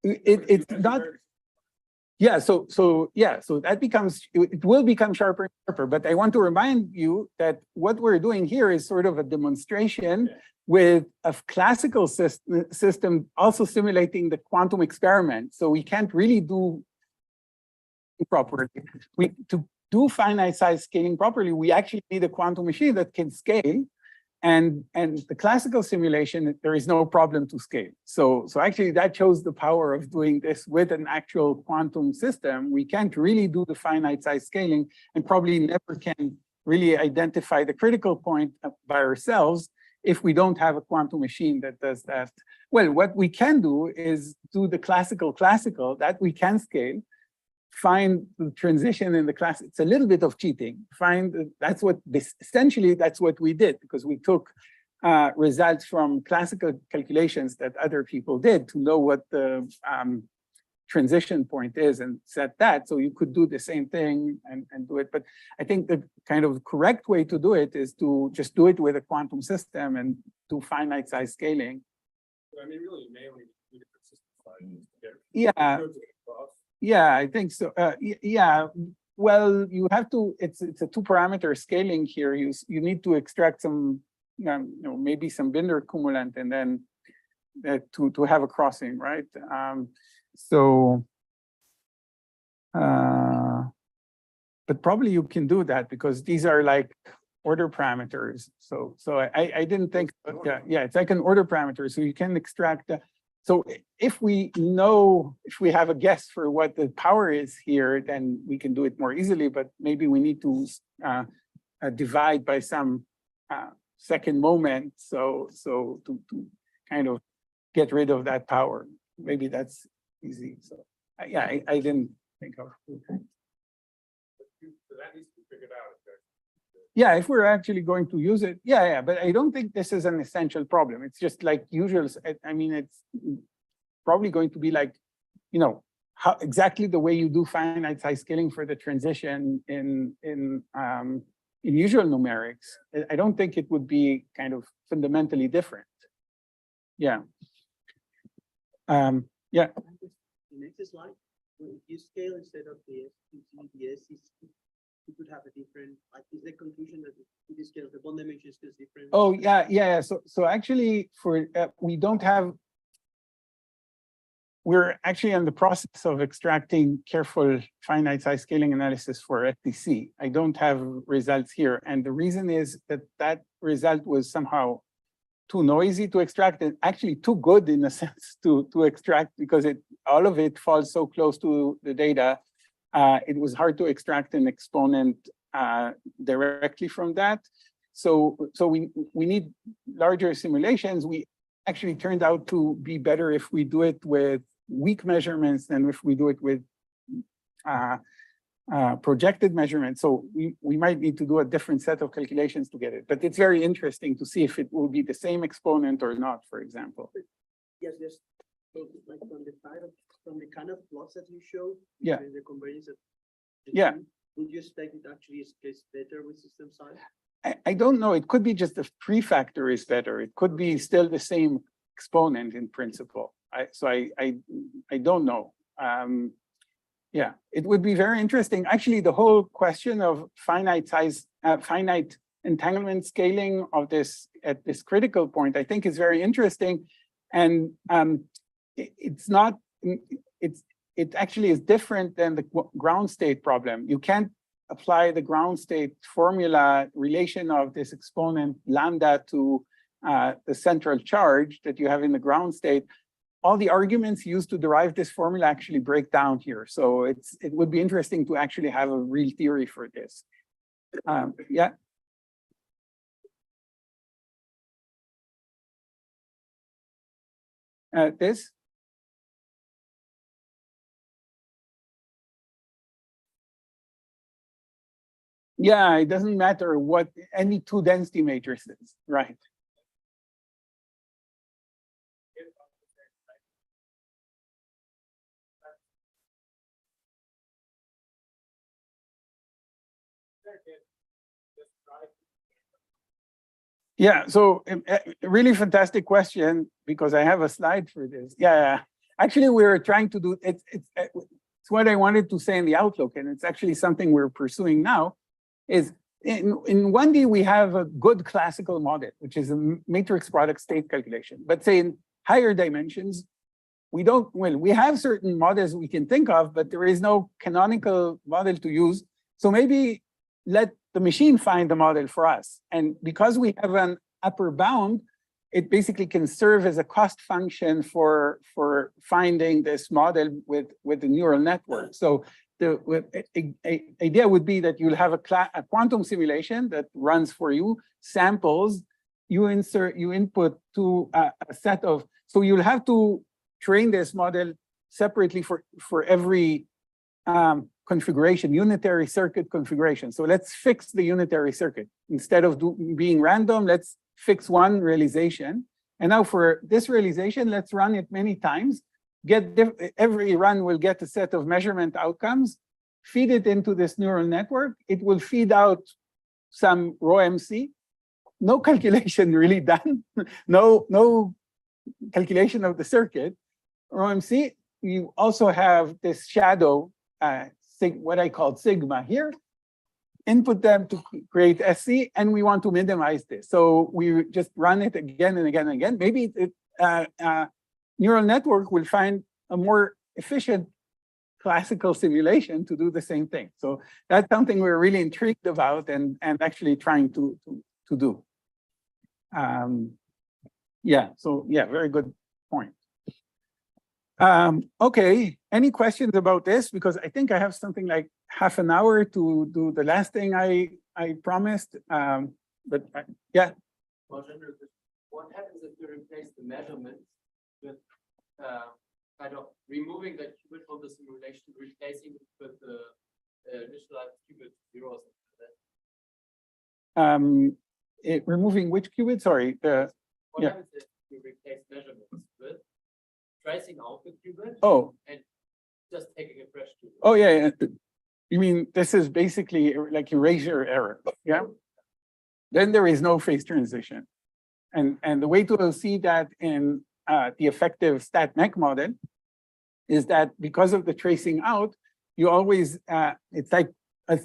It's not. Yeah, so that it will become sharper and sharper. But I want to remind you that what we're doing here is sort of a demonstration with a classical system also simulating the quantum experiment. So we can't really do properly. To do finite size scaling properly, we actually need a quantum machine that can scale. And the classical simulation, there is no problem to scale. So actually that shows the power of doing this with an actual quantum system. We can't really do the finite size scaling and probably never can really identify the critical point by ourselves if we don't have a quantum machine that does that. Well, what we can do is do the classical that we can scale, find the transition in the class. It's a little bit of cheating. That's what essentially that's what we did, because we took results from classical calculations that other people did to know what the transition point is and set that. So you could do the same thing and do it. But I think the kind of correct way to do it is to just do it with a quantum system and do finite size scaling. I mean, really, you may only do different system sizes. Yeah. Yeah, I think so. Yeah. Well, you have to. It's a 2-parameter scaling here. You need to extract some, maybe some Binder cumulant, and then to have a crossing, right? But probably you can do that because these are like order parameters. So I didn't think. Yeah, it's like an order parameter. So you can extract. So if we have a guess for what the power is here, then we can do it more easily, but maybe we need to divide by some second moment. So to kind of get rid of that power, maybe that's easy. So yeah, I didn't think of it. So that needs to be figured out. Yeah, if we're actually going to use it, yeah, but I don't think this is an essential problem. It's just like usual. I mean, it's probably going to be like, how exactly the way you do finite size scaling for the transition in usual numerics. I don't think it would be kind of fundamentally different. Yeah. Yeah. The next slide, if you scale instead of the you could have a different, like, is the conclusion that if you scale the bond dimension is different? Oh, yeah. So actually, we're actually in the process of extracting careful finite size scaling analysis for FTC. I don't have results here. And the reason is that result was somehow too noisy to extract, and actually too good in a sense to extract, because all of it falls so close to the data. It was hard to extract an exponent directly from that. So we need larger simulations. We actually turned out to be better if we do it with weak measurements than if we do it with projected measurements. So we might need to do a different set of calculations to get it. But it's very interesting to see if it will be the same exponent or not, for example. Yes. So like from the kind of plots that you show, yeah, the convergence. Yeah. Would you expect it actually is better with system size? I don't know. It could be just the prefactor is better. It could be still the same exponent in principle. So I don't know. Yeah, it would be very interesting. Actually, the whole question of finite entanglement scaling of this at this critical point, I think, is very interesting. And it actually is different than the ground state problem. You can't apply the ground state formula relation of this exponent lambda to the central charge that you have in the ground state. All the arguments used to derive this formula actually break down here. So it would be interesting to actually have a real theory for this. Yeah. This? Yeah, it doesn't matter what any two density matrices, right? Yeah, so a really fantastic question, because I have a slide for this. Yeah, actually, we were trying to do it's what I wanted to say in the Outlook, and it's actually something we're pursuing now. Is in 1D we have a good classical model, which is a matrix product state calculation. But say in higher dimensions, we don't. Well, we have certain models we can think of, but there is no canonical model to use. So maybe let the machine find the model for us. And because we have an upper bound, it basically can serve as a cost function for finding this model with the neural network. So the idea would be that you'll have a quantum simulation that runs for you, samples you input to a set of, so you'll have to train this model separately for every configuration, unitary circuit configuration. So let's fix the unitary circuit. Instead of being random, let's fix one realization. And now for this realization, let's run it many times. Every run will get a set of measurement outcomes, feed it into this neural network. It will feed out some raw MC. No calculation really done. No calculation of the circuit. Raw MC. You also have this shadow, what I call sigma here. Input them to create SC, and we want to minimize this. So we just run it again and again and again. Maybe neural network will find a more efficient classical simulation to do the same thing. So that's something we're really intrigued about and actually trying to do. Yeah, so yeah, very good point. Okay, any questions about this? Because I think I have something like half an hour to do the last thing I promised. But yeah. What happens if you replace the measurements with kind of removing the qubit from the simulation, replacing it with the initialized qubit 0 or something like that? Removing which qubit? Sorry. What happens if you replace measurements with tracing out the qubit? Oh. And just taking a fresh qubit? Oh, yeah. You mean this is basically like erasure error, yeah? Then there is no phase transition. And the way to see that in the effective stat-mech model is that because of the tracing out, you always, it's like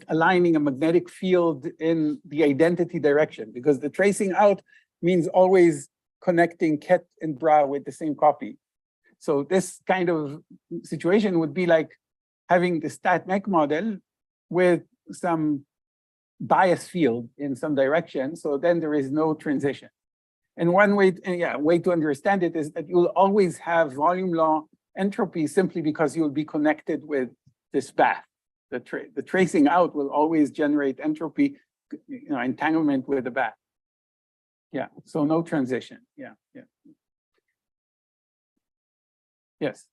aligning a magnetic field in the identity direction, because the tracing out means always connecting ket and bra with the same copy. So this kind of situation would be like having the stat-mech model with some bias field in some direction. So then there is no transition. And one way, way to understand it is that you'll always have volume law entropy simply because you'll be connected with this path. The tracing out will always generate entropy, entanglement with the bath. Yeah, so no transition. Yeah. Yes.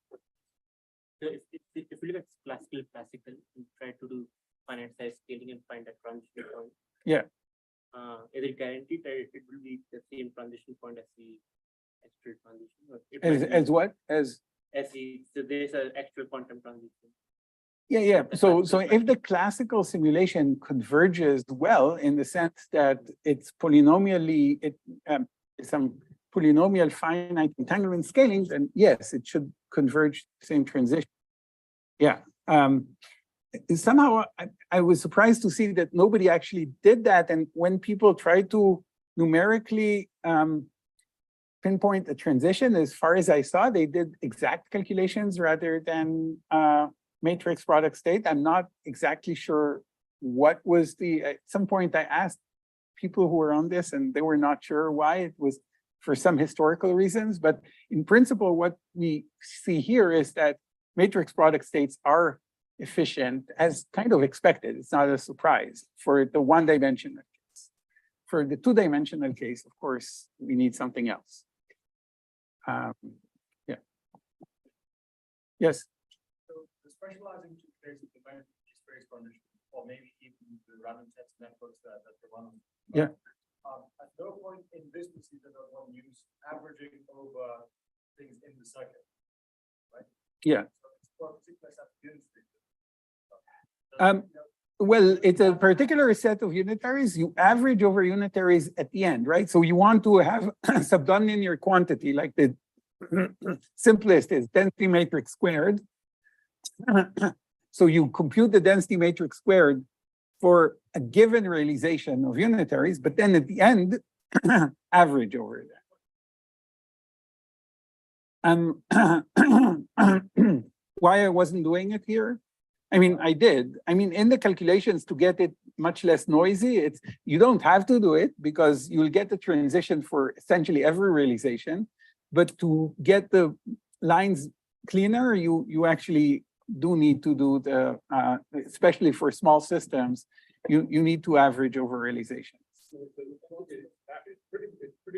If you look at classical, and try to do finite size scaling and find a transition point. Yeah. Is it guaranteed that it will be the same transition point as the actual transition? As what? As the so there's an actual quantum transition. Yeah. So if the classical simulation converges well in the sense that it's polynomially, some polynomial finite entanglement scaling, then yes, it should converge the same transition. Yeah. Somehow I was surprised to see that nobody actually did that. And when people try to numerically pinpoint a transition, as far as I saw, they did exact calculations rather than matrix product state. I'm not exactly sure what was at some point I asked people who were on this and they were not sure why. It was for some historical reasons, but in principle, what we see here is that matrix product states are efficient as kind of expected. It's not a surprise for the one-dimensional case. For the two-dimensional case, of course, we need something else. Yeah. Yes. So the specializing two cases of the phase transition, or maybe even the random test networks that they run. Yeah. At no point in this procedure does one use averaging over things in the circuit, right? Yeah. So it's for a particular set of units. Well, it's a particular set of unitaries. You average over unitaries at the end, right? So you want to have subnonlinear quantity, like the simplest is density matrix squared. So you compute the density matrix squared for a given realization of unitaries, but then at the end, average over that. Why I wasn't doing it here? I mean, I did. I mean, in the calculations to get it much less noisy, you don't have to do it because you'll get the transition for essentially every realization. But to get the lines cleaner, you actually do need to do the, especially for small systems, you need to average over realizations. It's pretty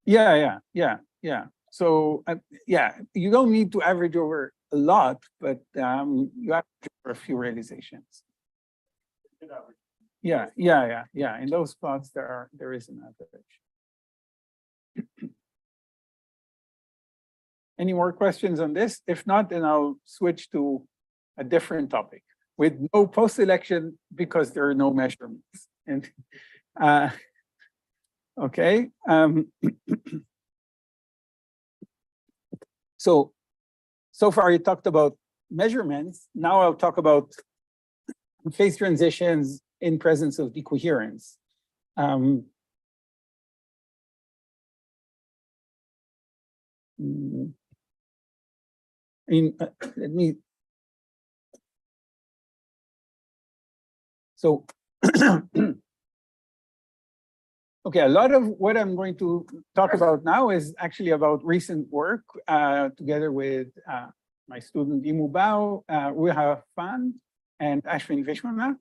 Yeah. So yeah, you don't need to average over a lot, but you average over a few realizations. Good average. Yeah. In those plots, there is an average. Any more questions on this? If not, then I'll switch to a different topic with no post-selection because there are no measurements. And okay. So far you talked about measurements. Now I'll talk about phase transitions in presence of decoherence. Let me. So, okay, a lot of what I'm going to talk about now is actually about recent work together with my student Imu Bao, Ruha Fan, and Ashwin Vishwanath.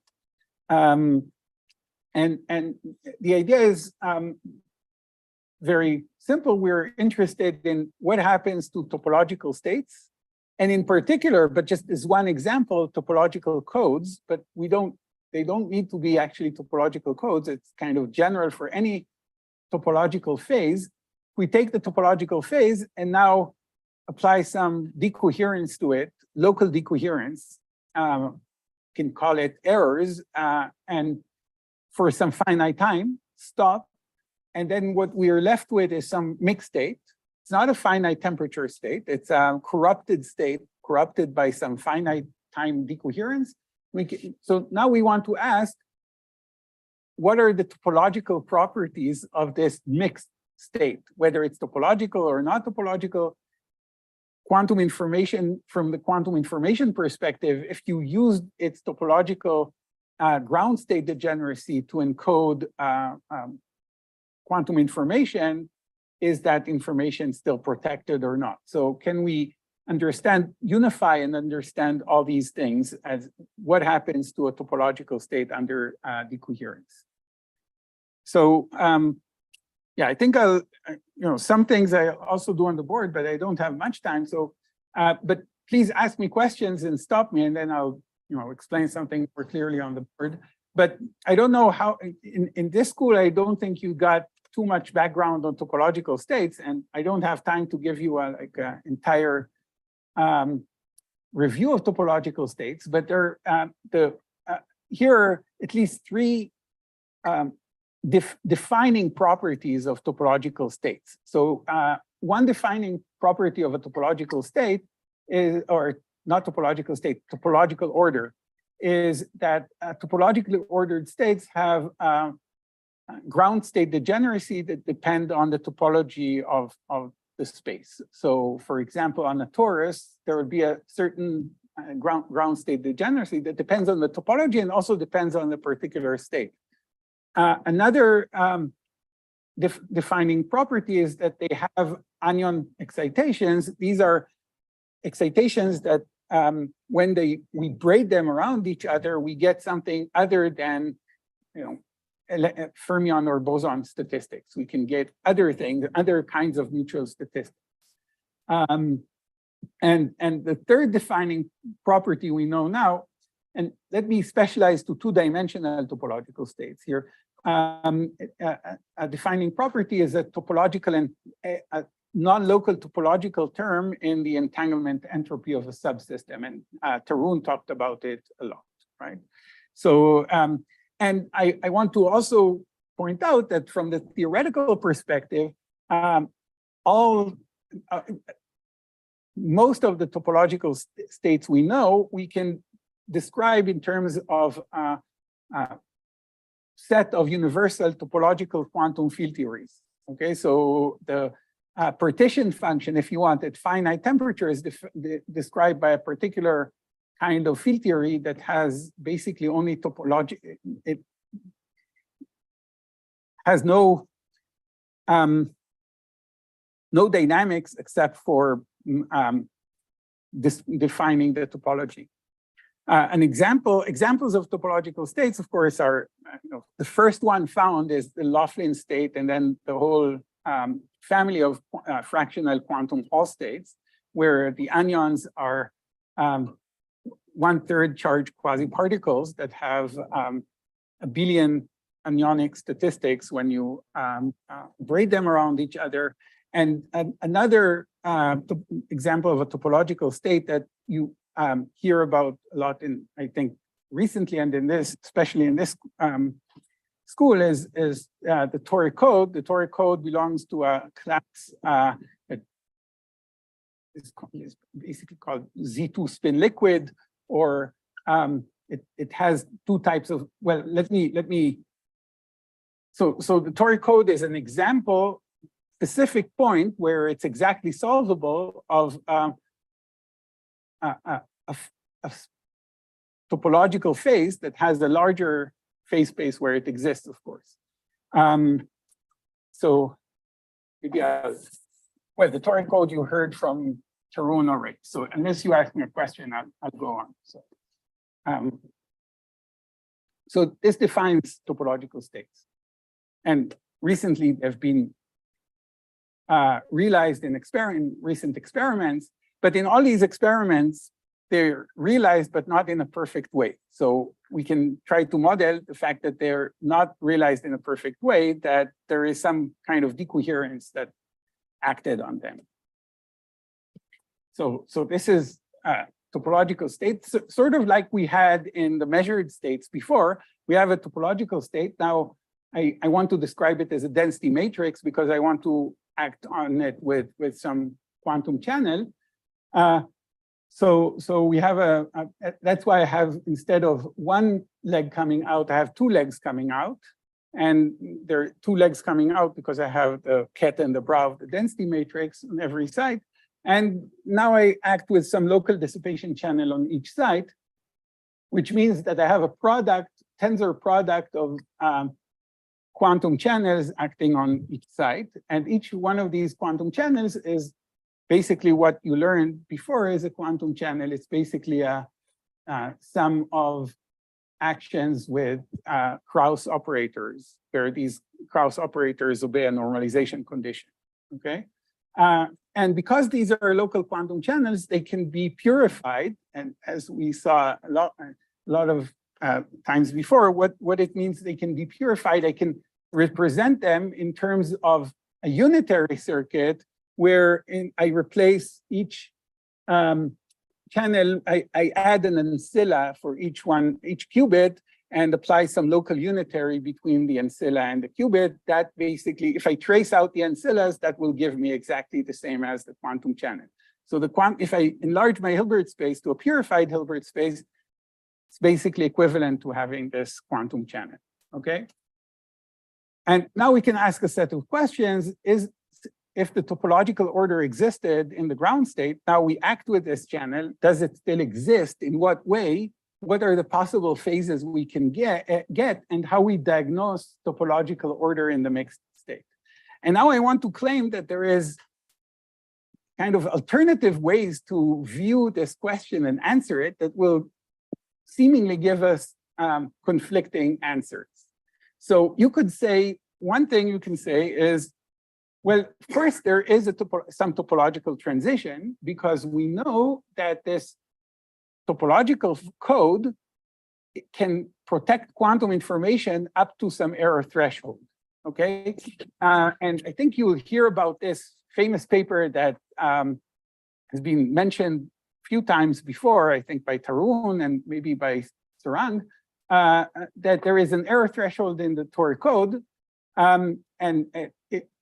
And the idea is very simple. We're interested in what happens to topological states, and in particular, but just as one example, topological codes, but they don't need to be actually topological codes. It's kind of general for any topological phase. We take the topological phase and now apply some decoherence to it, local decoherence, can call it errors, and for some finite time, stop. And then what we are left with is some mixed state. It's not a finite temperature state. It's a corrupted state, corrupted by some finite time decoherence. So now we want to ask, what are the topological properties of this mixed state, whether it's topological or not topological? Quantum information, from the quantum information perspective, if you use its topological ground state degeneracy to encode quantum information, is that information still protected or not? So can we unify and understand all these things as what happens to a topological state under decoherence? So yeah, I think I'll, some things I also do on the board, but I don't have much time. So, but please ask me questions and stop me, and then I'll, explain something more clearly on the board. But I don't know how, in this school, I don't think you got too much background on topological states, and I don't have time to give you an entire review of topological states, but there here are at least three defining properties of topological states. So one defining property of a topological state is, or not topological state, topological order, is that topologically ordered states have ground state degeneracy that depend on the topology of the space. So for example, on a torus, there would be a certain ground state degeneracy that depends on the topology and also depends on the particular state. Another defining property is that they have anion excitations. These are excitations that when we braid them around each other, we get something other than, fermion or boson statistics. We can get other things, other kinds of mutual statistics. And the third defining property we know now, and let me specialize to two-dimensional topological states here. A defining property is a topological and a non-local topological term in the entanglement entropy of a subsystem. And Tarun talked about it a lot, right? So, and I want to also point out that from the theoretical perspective, most of the topological states we know, we can describe in terms of set of universal topological quantum field theories. Okay, so the partition function, if you want, at finite temperature is described by a particular kind of field theory that has basically only topology. It has no dynamics except for defining the topology. Examples of topological states, of course, are the first one found is the Laughlin state, and then the whole family of fractional quantum Hall states, where the anyons are 1/3 charged quasi-particles that have a billion anionic statistics when you braid them around each other. And another example of a topological state that you hear about a lot in, I think, recently, and in this, especially in this school, is the toric code. The toric code belongs to a class that is basically called Z2 spin liquid, or it has two types of, well, let me. So the toric code is an example, specific point where it's exactly solvable of a topological phase that has the larger phase space where it exists, of course. So maybe well, the toric code you heard from Tarun already. So unless you ask me a question, I'll go on. So this defines topological states. And recently they've been realized in recent experiments, but in all these experiments, they're realized, but not in a perfect way. So we can try to model the fact that they're not realized in a perfect way, that there is some kind of decoherence that acted on them. So this is topological states, sort of like we had in the measured states before. We have a topological state. Now, I want to describe it as a density matrix because I want to act on it with some quantum channel. So we have that's why I have, instead of one leg coming out, I have two legs coming out. And there are two legs coming out because I have the ket and the bra of the density matrix on every side. And now I act with some local dissipation channel on each side, which means that I have a product, tensor product of quantum channels acting on each side. And each one of these quantum channels is basically what you learned before is a quantum channel. It's basically a sum of actions with Krauss operators, where these Krauss operators obey a normalization condition, okay? And because these are local quantum channels, they can be purified. And as we saw a lot of times before, what it means they can be purified, I can represent them in terms of a unitary circuit where I replace each channel, I add an ancilla for each qubit and apply some local unitary between the ancilla and the qubit. That basically, if I trace out the ancillas, that will give me exactly the same as the quantum channel. So if I enlarge my Hilbert space to a purified Hilbert space, it's basically equivalent to having this quantum channel, okay? And now we can ask a set of questions. If the topological order existed in the ground state, now we act with this channel, does it still exist? In what way? What are the possible phases we can get, and how we diagnose topological order in the mixed state? And now I want to claim that there is kind of alternative ways to view this question and answer it that will seemingly give us conflicting answers. So you could say, one thing you can say is, well, first, there is some topological transition because we know that this topological code can protect quantum information up to some error threshold, okay? And I think you'll hear about this famous paper that has been mentioned a few times before, I think by Tarun and maybe by Sarang, that there is an error threshold in the toric code.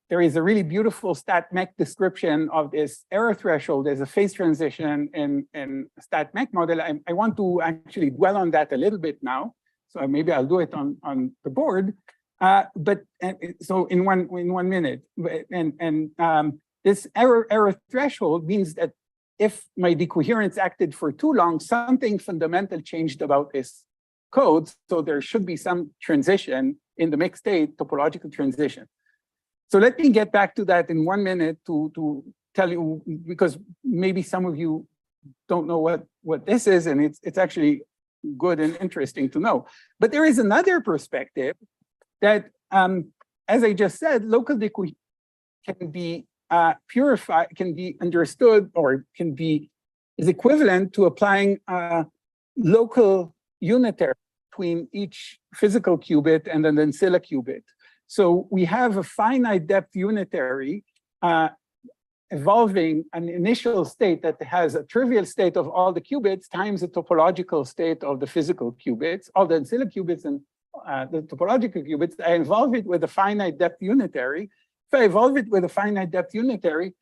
There is a really beautiful StatMech description of this error threshold. There's a phase transition in a StatMech model. I want to actually dwell on that a little bit now. So maybe I'll do it on the board. So in one minute. This error threshold means that if my decoherence acted for too long, something fundamental changed about this code. So there should be some transition in the mixed state, topological transition. So let me get back to that in 1 minute to tell you, because maybe some of you don't know what this is, and it's actually good and interesting to know. But there is another perspective that, as I just said, local can be purified, can be understood, or is equivalent to applying a local unitary between each physical qubit and an ancilla qubit. So we have a finite depth unitary evolving an initial state that has a trivial state of all the qubits times the topological state of the physical qubits, all the ancilla qubits and the topological qubits. I evolve it with a finite depth unitary. If I evolve it with a finite depth unitary,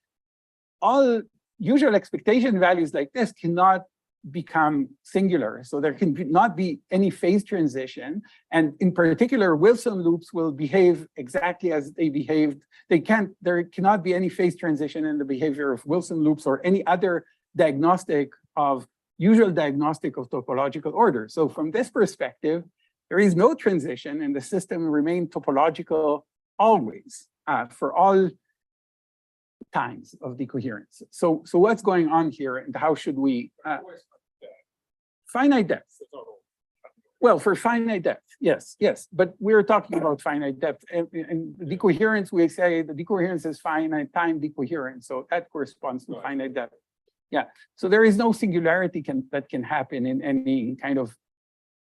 all usual expectation values like this cannot become singular. So there can not be any phase transition. And in particular, Wilson loops will behave exactly as they behaved. There cannot be any phase transition in the behavior of Wilson loops or any other usual diagnostic of topological order. So from this perspective, there is no transition and the system remains topological always for all times of decoherence. So what's going on here and how should we, finite depth. Well, for finite depth, yes. But we're talking about finite depth. And the decoherence, we say the decoherence is finite time decoherence. So that corresponds to finite depth. Yeah. So there is no singularity that can happen in any kind of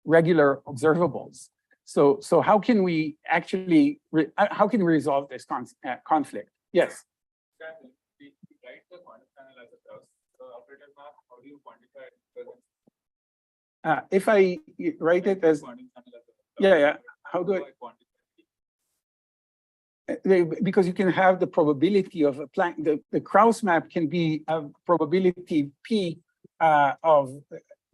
regular observables. So how can we actually, how can we resolve this conflict? Yes. Exactly. We write the quantum channel as a term. So operator map, how do you quantify it? If I write it as, yeah, how do I quantify? Because you can have the probability of applying, the Krauss map can be a probability P of,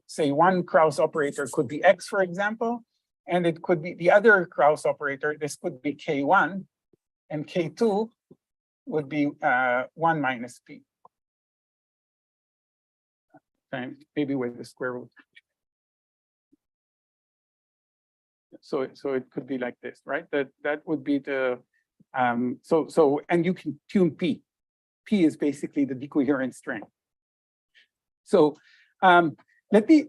say, one Krauss operator could be X, for example, and it could be the other Krauss operator, this could be K1, and K2 would be 1 minus P. Times maybe with the square root. So it could be like this, right? That would be the and you can tune P. P is basically the decoherent strength. So let me.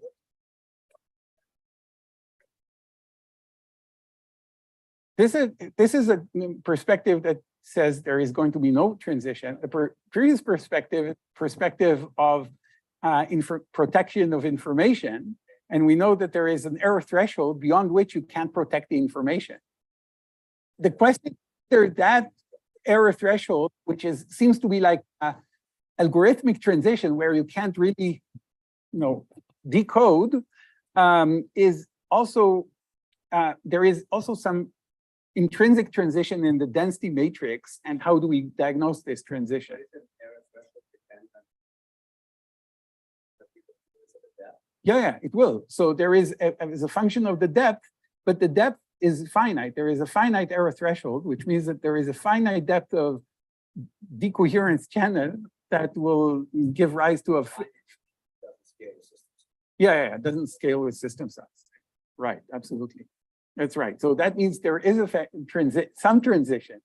This is a perspective that says there is going to be no transition. The previous perspective of protection of information. And we know that there is an error threshold beyond which you can't protect the information. The question is that error threshold, which seems to be like algorithmic transition where you can't really, decode, is also there is also some intrinsic transition in the density matrix. And how do we diagnose this transition? Yeah, it will. So there is a function of the depth, but the depth is finite. There is a finite error threshold, which means that there is a finite depth of decoherence channel that will give rise to a. Yeah, it doesn't scale with system size. Right, absolutely. That's right. So that means there is some transition.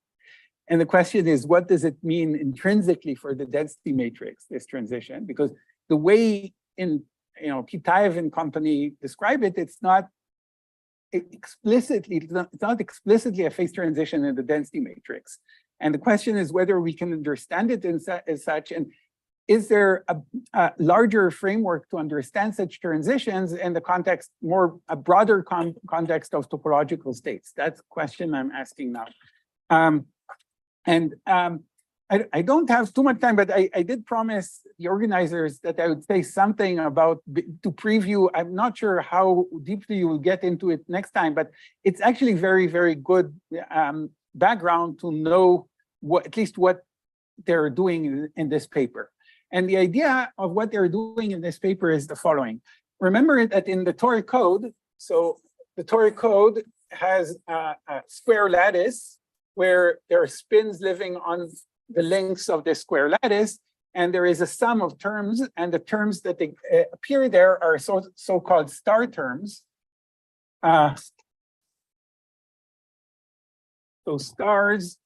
And the question is, what does it mean intrinsically for the density matrix, this transition? Because the way in Kitaev and company describe it, it's not explicitly a phase transition in the density matrix. And the question is whether we can understand it as such, and is there a larger framework to understand such transitions in the context, a broader context of topological states? That's the question I'm asking now. I don't have too much time, but I did promise the organizers that I would say something to preview. I'm not sure how deeply you will get into it next time, but it's actually very, very good background to know at least what they're doing in this paper. And the idea of what they're doing in this paper is the following. Remember that in the Tori code, so the Tori code has a square lattice where there are spins living on the lengths of this square lattice, and there is a sum of terms, and the terms that appear there are so-called star terms. So stars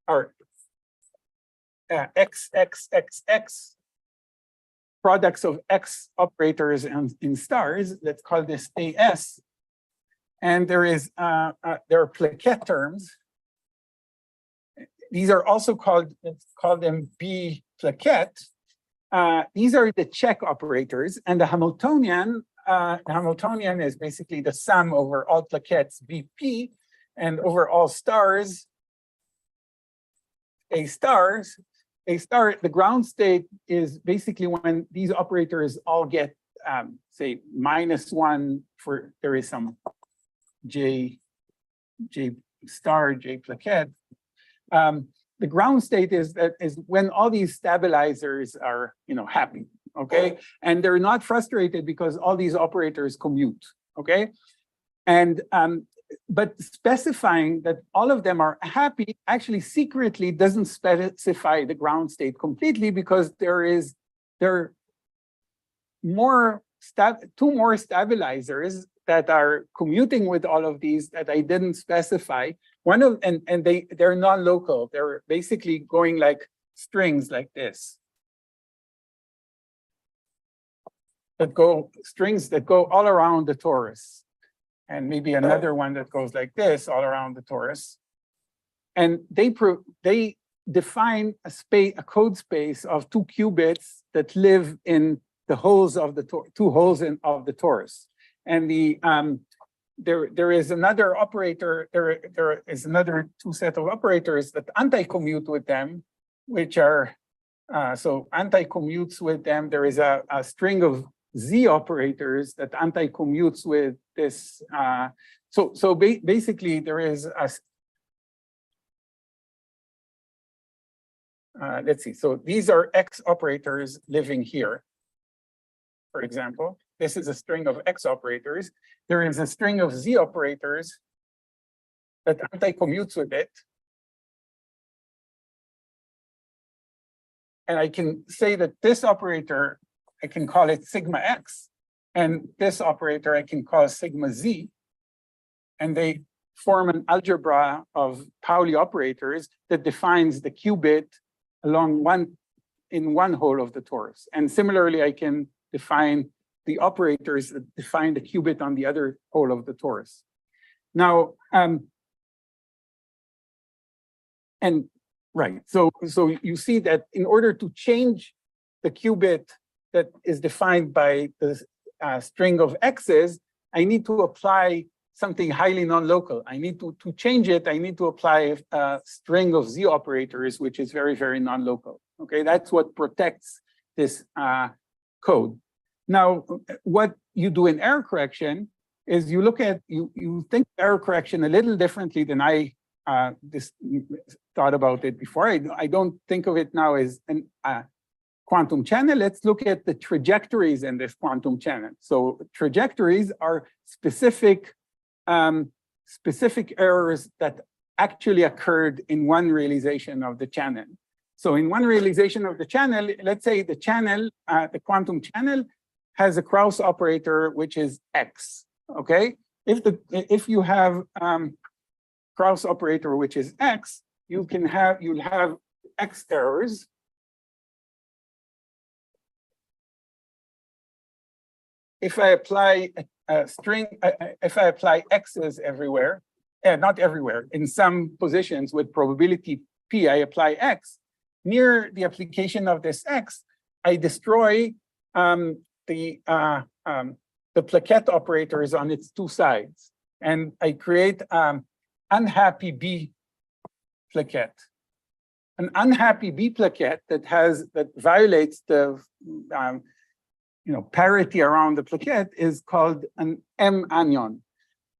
are x, x, x, x, products of x operators in stars. Let's call this AS. And there are plaquette terms. these are also called, let's call them B plaquette. These are the check operators, and the Hamiltonian is basically the sum over all plaquettes BP, and over all stars, A stars. The ground state is basically when these operators all get, say, -1 for, there is some J star, J plaquette. The ground state is when all these stabilizers are, happy, okay? And they're not frustrated because all these operators commute, okay? And, but specifying that all of them are happy actually secretly doesn't specify the ground state completely, because there are two more stabilizers that are commuting with all of these that I didn't specify. One of and they're non-local. They're basically going like strings like this. Strings that go all around the torus. And maybe another one that goes like this all around the torus. And they define a code space of 2 qubits that live in the holes of the two holes of the torus. And there is another operator, there is another 2 set of operators that anti-commute with them, which are, so anti-commutes with them. There is a string of Z operators that anti-commutes with this. So basically there is let's see, so these are X operators living here, for example. This is a string of X operators. There is a string of Z operators that anti-commutes with it. And I can say that this operator, I can call it sigma X. And this operator, I can call sigma Z. And they form an algebra of Pauli operators that defines the qubit along in one hole of the torus. And similarly, I can define the operators that define the qubit on the other hole of the torus. Now, so you see that in order to change the qubit that is defined by the string of X's, I need to apply something highly non-local. I need to change it, I need to apply a string of Z operators, which is very, very non-local. Okay, that's what protects this code. Now, what you do in error correction is you look at, you think error correction a little differently than I thought about it before. I don't think of it now as a quantum channel. Let's look at the trajectories in this quantum channel. So trajectories are specific errors that actually occurred in one realization of the channel. So in one realization of the channel, let's say the channel, the quantum channel, has a Krauss operator which is X. Okay, if you have Krauss operator which is X, you'll have X errors. If I apply a string, if I apply X's everywhere, not everywhere, in some positions with probability P, I apply X. Near the application of this X, I destroy the plaquette operators on its 2 sides, and I create unhappy B plaquette. An unhappy B plaquette that violates the parity around the plaquette is called an M anion.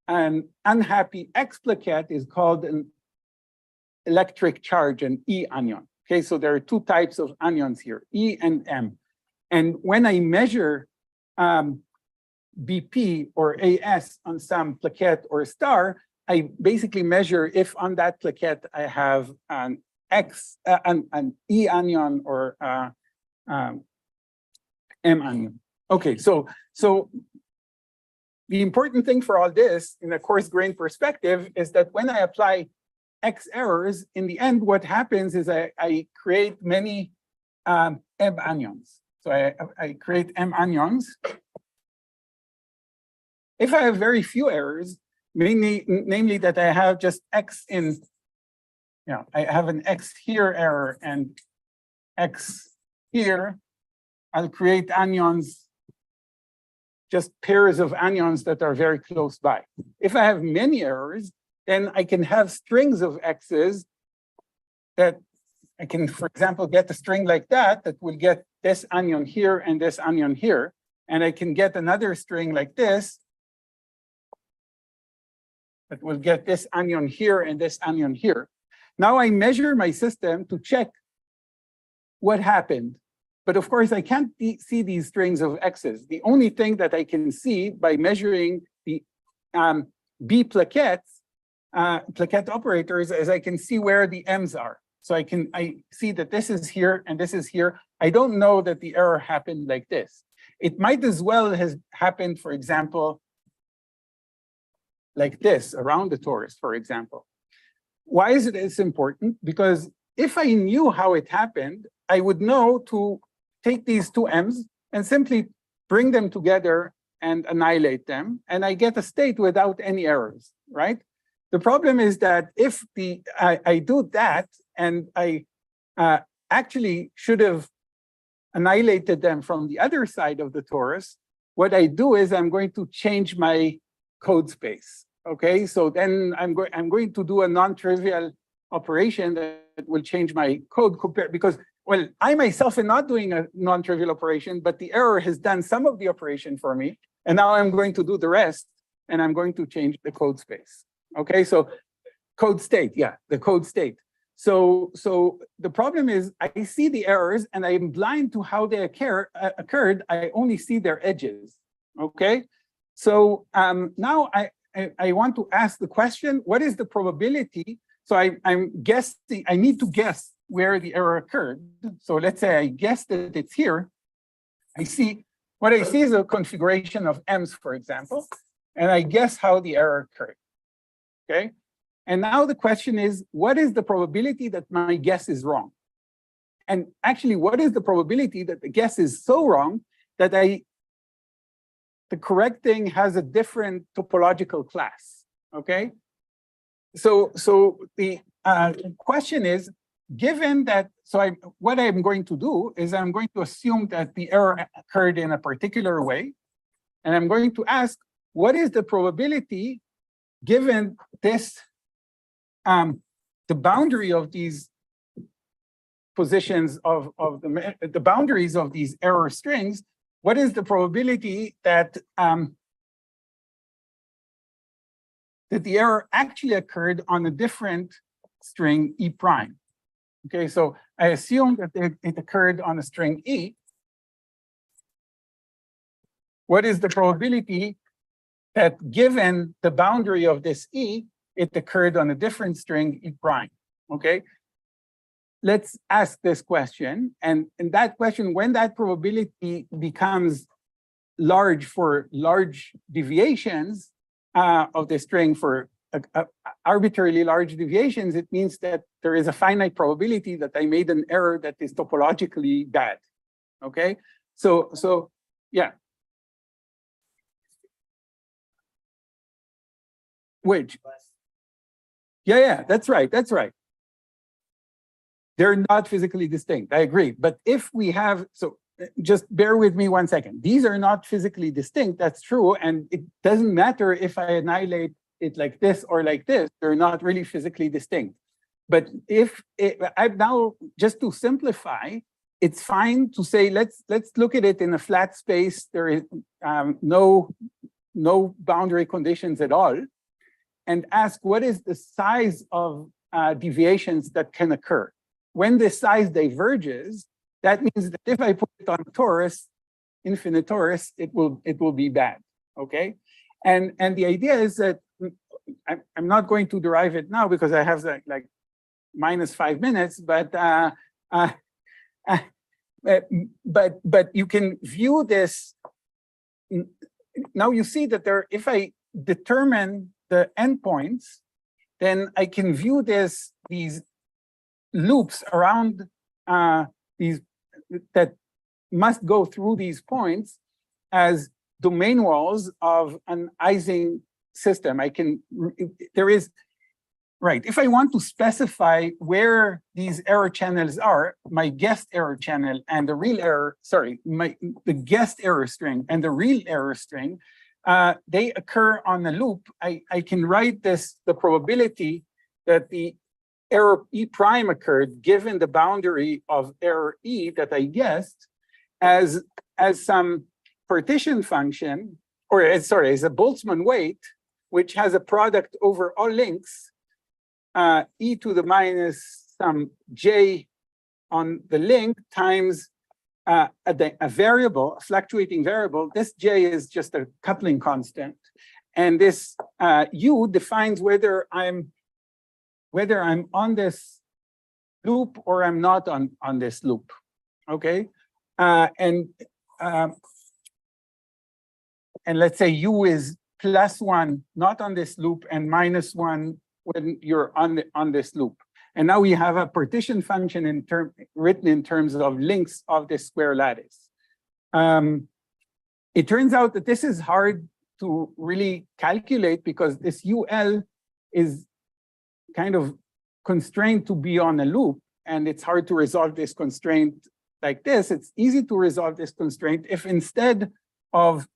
An unhappy X plaquette is called an electric charge, an E anion. Okay, so there are 2 types of anions here, E and M. And when I measure BP or AS on some plaquette or star, I basically measure if on that plaquette I have an E anion or M anion. Okay, so the important thing for all this in a coarse-grained perspective is that when I apply X errors, in the end, what happens is I create many M anions. So I create M anions. If I have very few errors, namely that I have just X in, yeah, I have an X here error and X here, I'll create anions, just pairs of anions that are very close by. If I have many errors, then I can have strings of X's that I can, for example, get a string like that will get this anion here and this anion here. And I can get another string like this that will get this anion here and this anion here. Now I measure my system to check what happened. But of course, I can't see these strings of X's. The only thing that I can see by measuring the B plaquette operators is I can see where the M's are. So I see that this is here and this is here. I don't know that the error happened like this. It might as well have happened, for example, like this, around the torus, for example. Why is it important? Because if I knew how it happened, I would know to take these two M's and simply bring them together and annihilate them, and I get a state without any errors, right? The problem is that if I do that, and I actually should have annihilated them from the other side of the torus, what I do is I'm going to change my code space. Okay, so then I'm going to do a non-trivial operation that will change my code because, well, I myself am not doing a non-trivial operation, but the error has done some of the operation for me, and now I'm going to do the rest, and I'm going to change the code space. Okay, so code state, yeah, the code state. So the problem is I see the errors and I'm blind to how they occurred. I only see their edges. Okay, so now I want to ask the question: what is the probability? So I'm guessing. I need to guess where the error occurred. So let's say I guess that it's here. What I see is a configuration of M's, for example, and I guess how the error occurred. Okay. And now the question is, what is the probability that my guess is wrong? And actually, what is the probability that the guess is so wrong that the correct thing has a different topological class? Okay. So the question is, given that, what I'm going to do is I'm going to assume that the error occurred in a particular way. And I'm going to ask, what is the probability given this, the boundary of these positions of the boundaries of these error strings, what is the probability that that the error actually occurred on a different string E prime? Okay, so I assume that it occurred on a string E. What is the probability that given the boundary of this E, it occurred on a different string E prime? Okay, let's ask this question. And that question, when that probability becomes large for large deviations of the string, for arbitrarily large deviations, it means that there is a finite probability that I made an error that is topologically bad. Okay, so yeah. Which? Yeah, that's right. They're not physically distinct. I agree. But if we have, so just bear with me 1 second. These are not physically distinct. That's true. And it doesn't matter if I annihilate it like this or like this. They're not really physically distinct. But if I'm now, just to simplify, it's fine to say, let's look at it in a flat space. There is no boundary conditions at all. And ask what is the size of deviations that can occur. When the size diverges, that means that if I put it on torus, infinite torus, it will be bad. Okay, and the idea is that I'm not going to derive it now because I have like minus 5 minutes, but you can view this. Now you see that if I determine the endpoints, then I can view these loops around these that must go through these points as domain walls of an Ising system. right, if I want to specify where these error channels are, my guessed error channel and the real error, sorry, the guessed error string and the real error string, they occur on a loop. I can write this, the probability that the error E prime occurred given the boundary of error E that I guessed as some partition function, or as a Boltzmann weight, which has a product over all links, e to the minus some j on the link times a variable, a fluctuating variable. This j is just a coupling constant, and this u defines whether I'm on this loop or I'm not on this loop. Okay, and let's say u is +1 not on this loop and -1 when you're on this loop. And now we have a partition function written in terms of links of this square lattice. It turns out that this is hard to really calculate because this UL is kind of constrained to be on a loop, and it's hard to resolve this constraint like this. It's easy to resolve this constraint if instead of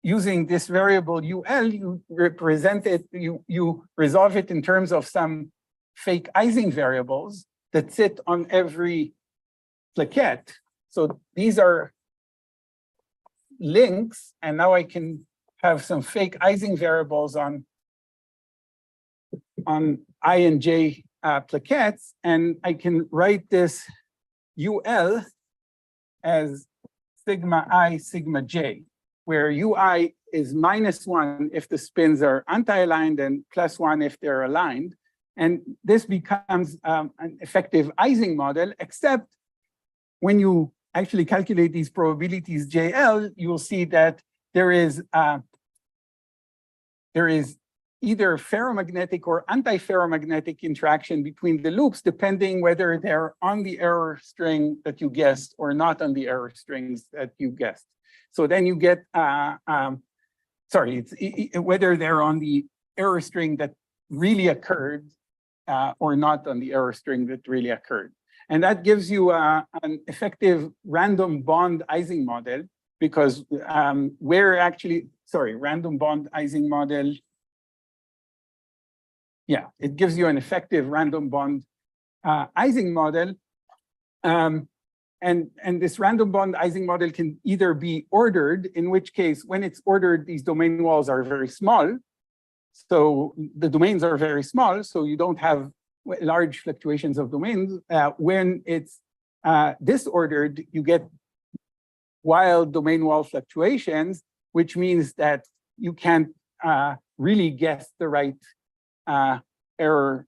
using this variable UL, you represent it, you resolve it in terms of some fake Ising variables that sit on every plaquette. So these are links, and now I can have some fake Ising variables on I and j plaquettes, and I can write this UL as sigma I, sigma j, where UI is -1 if the spins are anti-aligned and +1 if they're aligned. And this becomes an effective Ising model, except when you actually calculate these probabilities JL, you'll see that there is either ferromagnetic or anti-ferromagnetic interaction between the loops, depending whether they're on the error string that you guessed or not on the error strings that you guessed. So then you get, whether they're on the error string that really occurred or not on the error string that really occurred. And that gives you an effective random bond Ising model, because random bond Ising model. Yeah, it gives you an effective random bond Ising model. And this random bond Ising model can either be ordered, in which case, when it's ordered, these domain walls are very small. So the domains are very small, so you don't have large fluctuations of domains. When it's disordered, you get wild domain wall fluctuations, which means that you can't really guess the right error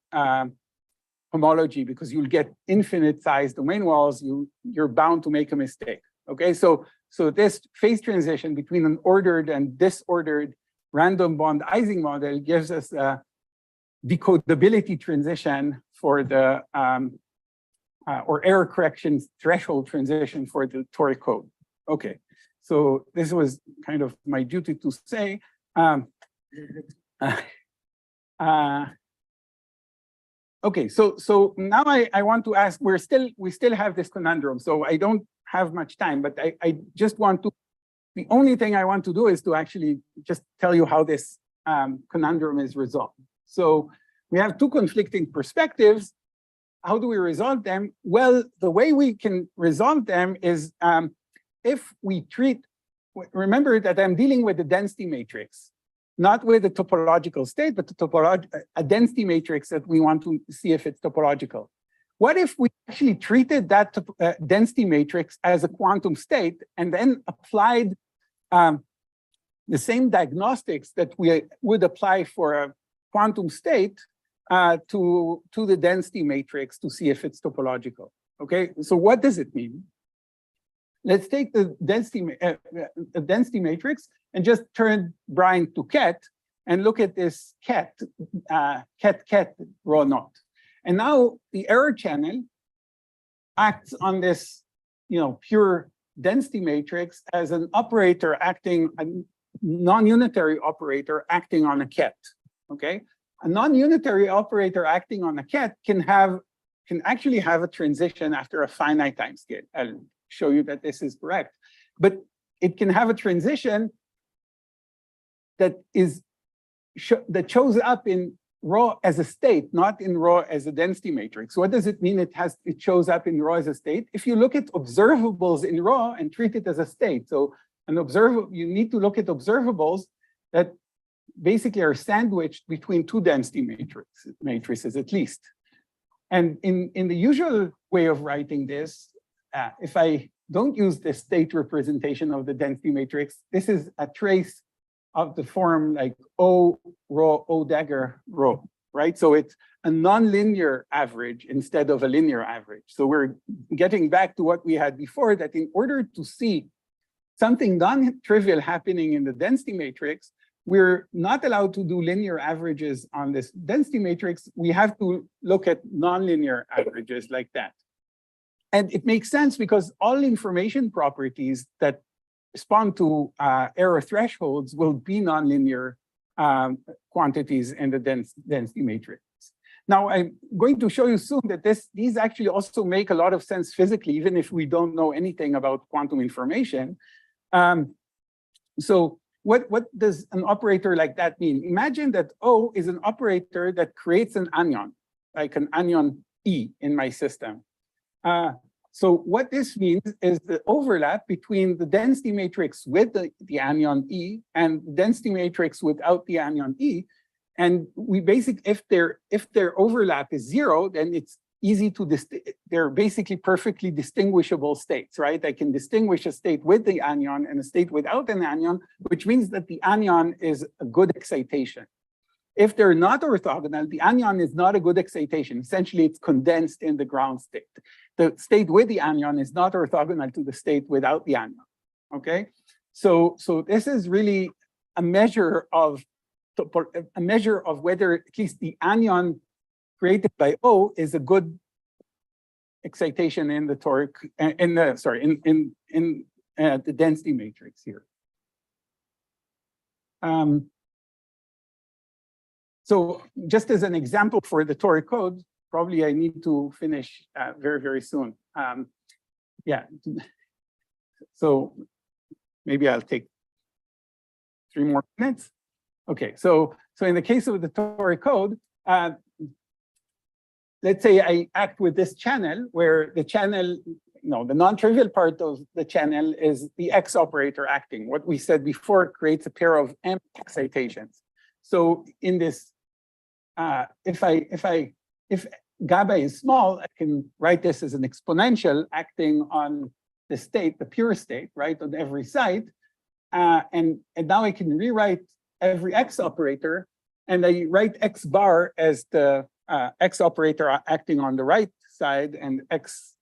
homology, because you'll get infinite size domain walls. You're bound to make a mistake. Okay, so this phase transition between an ordered and disordered random bond Ising model gives us a decodability transition for the or error correction threshold transition for the toric code. Okay, so this was kind of my duty to say. Okay, so now I want to ask, we still have this conundrum, so I don't have much time, but I just want to, the only thing I want to do is to actually just tell you how this conundrum is resolved. So we have two conflicting perspectives. How do we resolve them? Well, the way we can resolve them is if we remember that I'm dealing with the density matrix, not with the topological state, but a density matrix that we want to see if it's topological. What if we actually treated that density matrix as a quantum state and then applied the same diagnostics that we would apply for a quantum state to the density matrix to see if it's topological? Okay, so what does it mean? Let's take the density matrix and just turn Brian to Ket and look at this Ket rho naught. And now the error channel acts on this, pure density matrix as an operator acting, a non-unitary operator acting on a Ket. Okay. a non-unitary operator acting on a ket can actually have a transition after a finite time scale. I'll show you that this is correct. But it can have a transition that shows up in raw as a state, not in raw as a density matrix. What does it mean it shows up in raw as a state? If you look at observables in raw and treat it as a state, so you need to look at observables that basically are sandwiched between two density matrices at least. And in the usual way of writing this, if I don't use the state representation of the density matrix, this is a trace of the form like O rho, O dagger rho, right? So it's a nonlinear average instead of a linear average. So we're getting back to what we had before, that in order to see something non-trivial happening in the density matrix, we're not allowed to do linear averages on this density matrix. We have to look at nonlinear averages like that. And it makes sense because all information properties that respond to error thresholds will be nonlinear quantities in the density matrix. Now, I'm going to show you soon that these actually also make a lot of sense physically, even if we don't know anything about quantum information. So what does an operator like that mean? Imagine that O is an operator that creates an anion, like an anion E in my system. So what this means is the overlap between the density matrix with the anion E and the density matrix without the anion E. And we basically, if their overlap is zero, then it's easy to they're basically perfectly distinguishable states, right? I can distinguish a state with the anion and a state without an anion, which means that the anion is a good excitation. If they're not orthogonal, the anion is not a good excitation. Essentially, it's condensed in the ground state. The state with the anion is not orthogonal to the state without the anion, okay? So this is really a measure of whether at least the anion created by O is a good excitation in the toric, in the density matrix here. So just as an example for the toric code, probably I need to finish very, very soon. Yeah, so maybe I'll take 3 more minutes. Okay, so in the case of the toric code, let's say I act with this channel where the channel, the non-trivial part of the channel is the X operator acting. What we said before creates a pair of M excitations. So in this, if GABA is small, I can write this as an exponential acting on the state, the pure state, right, on every side. And now I can rewrite every X operator, and I write X bar as the X operator acting on the right side and X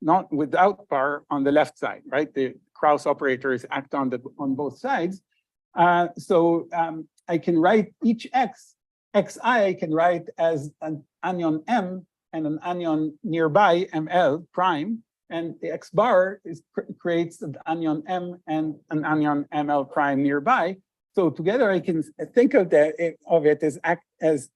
not without bar on the left side, right? The Krauss operators act on both sides. So I can write each Xi I can write as an anion M and an anion nearby ML prime, and the X bar creates an anion M and an anion ML prime nearby. So together I can think of it as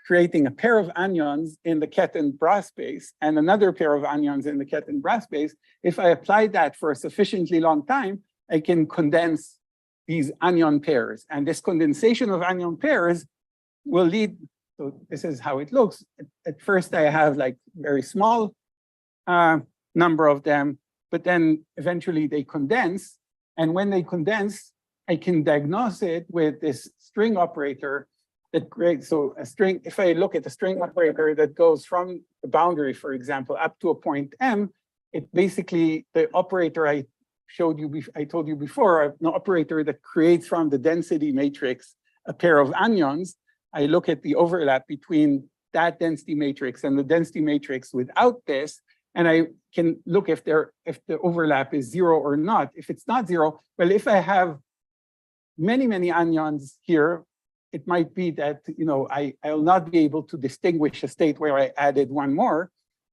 creating a pair of anions in the ket and bra space and another pair of anions in the ket and bra space. If I apply that for a sufficiently long time, I can condense these anion pairs. And this condensation of anion pairs will lead, so this is how it looks. At first I have like very small number of them, but then eventually they condense. And when they condense, I can diagnose it with this string operator that creates, so a string, if I look at the string operator that goes from the boundary, for example, up to a point M, it basically, the operator I told you before, an operator that creates from the density matrix a pair of anions. I look at the overlap between that density matrix and the density matrix without this, and I can look if the overlap is 0 or not. If it's not 0, well, if I have many, many anions here, it might be that I'll not be able to distinguish a state where I added one more.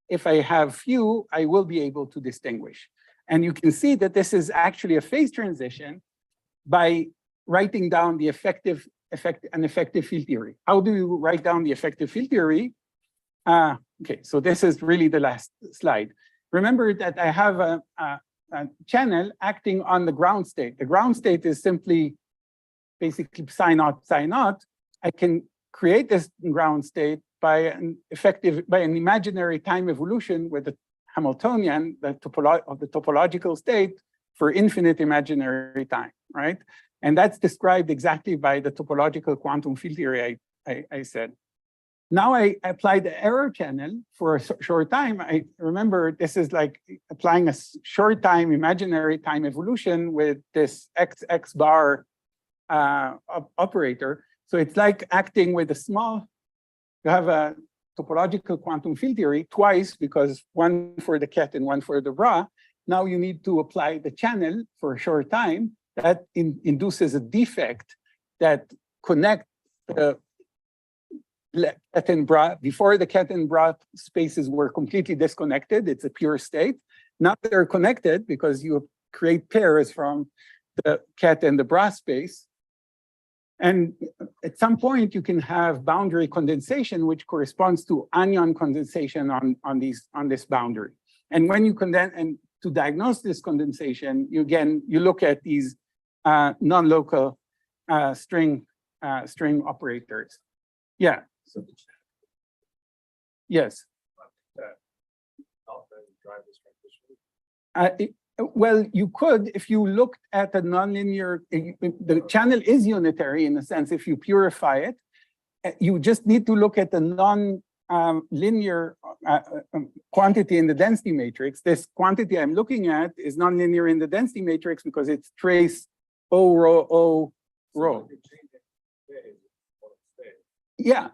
If I have few, I will be able to distinguish. And you can see that this is actually a phase transition by writing down the effective an effective field theory. How do you write down the effective field theory? Okay, so this is really the last slide. Remember that I have a channel acting on the ground state. The ground state is simply basically psi naught, psi naught. I can create this ground state by an imaginary time evolution with the Hamiltonian, the topological state for infinite imaginary time, right? And that's described exactly by the topological quantum field theory I said. Now I apply the error channel for a short time. I remember this is like applying a short time imaginary time evolution with this x bar operator. So it's like acting with a small, you have a topological quantum field theory twice, because one for the ket and one for the bra. Now you need to apply the channel for a short time that induces a defect that connects the ket and bra. Before the ket and bra spaces were completely disconnected, it's a pure state. Now they're connected because you create pairs from the ket and the bra space. And at some point you can have boundary condensation, which corresponds to anion condensation on this boundary. And when you to diagnose this condensation, you look at these non-local string operators. Yeah. So yes. Drive this transition. Well, you could if you looked at a nonlinear. The channel is unitary in a sense. If you purify it, you just need to look at the non-linear quantity in the density matrix. This quantity I'm looking at is nonlinear in the density matrix because it's trace O rho O rho. Yeah.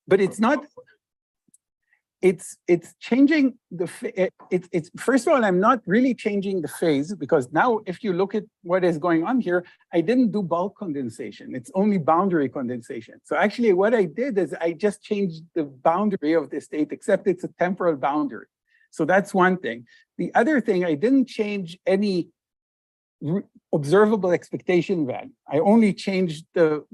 But it's not, it's changing the, it's first of all, I'm not really changing the phase, because now if you look at what is going on here, I didn't do bulk condensation. It's only boundary condensation. So actually what I did is I just changed the boundary of the state, except it's a temporal boundary. So that's one thing. The other thing, I didn't change any observable expectation value. I only changed the,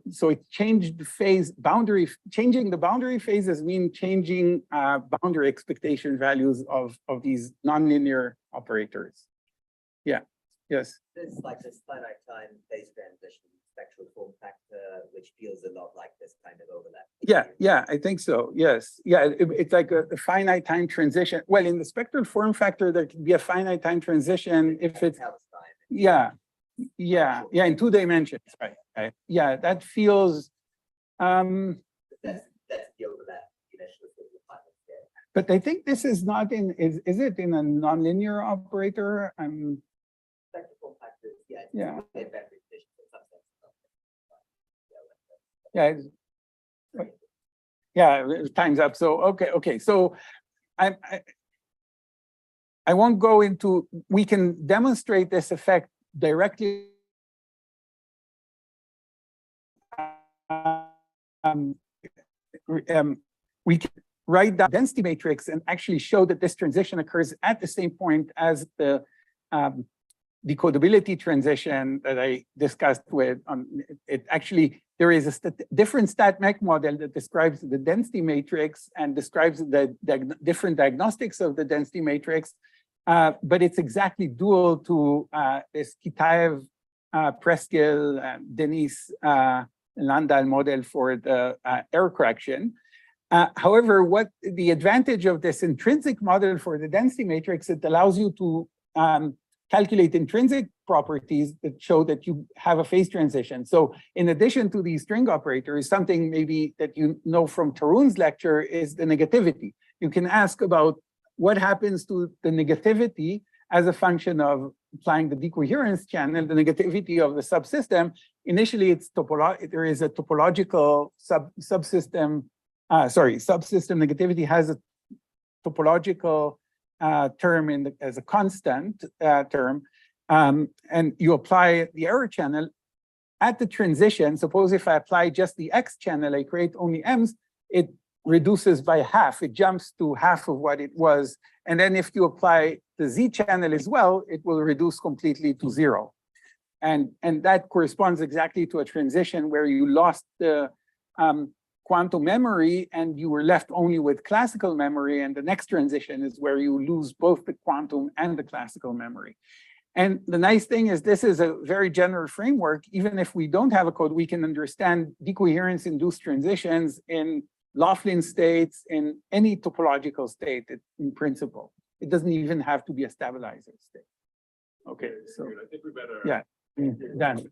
so it changed the phase boundary. Changing the boundary phases mean changing boundary expectation values of these nonlinear operators. Yeah, yes. There's like this finite time phase transition spectral form factor, which feels a lot like this kind of overlap. Yeah, I think so. Yes. Yeah, it's like a finite time transition. Well, in the spectral form factor, there can be a finite time transition if it's, yeah, in 2 dimensions, right. Yeah, that feels, that's the overlap. But I think this is not in, is it in a nonlinear operator? Spectral factors, Yeah. Yeah, time's up. So okay. So I won't go into. We can demonstrate this effect directly. We can write down density matrix and actually show that this transition occurs at the same point as the decodability transition that I discussed with. It actually, there is a different StatMech model that describes the density matrix and describes the different diagnostics of the density matrix, but it's exactly dual to this Kitaev, Preskill, Denis, Landau model for the error correction. However, what the advantage of this intrinsic model for the density matrix, it allows you to calculate intrinsic properties that show that you have a phase transition. So in addition to these string operators, something maybe that you know from Tarun's lecture is the negativity. You can ask about what happens to the negativity as a function of applying the decoherence channel, the negativity of the subsystem. Initially, it's there is a topological subsystem negativity has a topological term as a constant term, and you apply the error channel at the transition. Suppose if I apply just the X channel, I create only M's, it reduces by half. It jumps to half of what it was. And then if you apply the Z channel as well, it will reduce completely to 0. And that corresponds exactly to a transition where you lost the quantum memory and you were left only with classical memory. And the next transition is where you lose both the quantum and the classical memory. And the nice thing is this is a very general framework. Even if we don't have a code, we can understand decoherence-induced transitions in Laughlin states, in any topological state in principle. It doesn't even have to be a stabilizer state. Okay, so I think we better. yeah, done.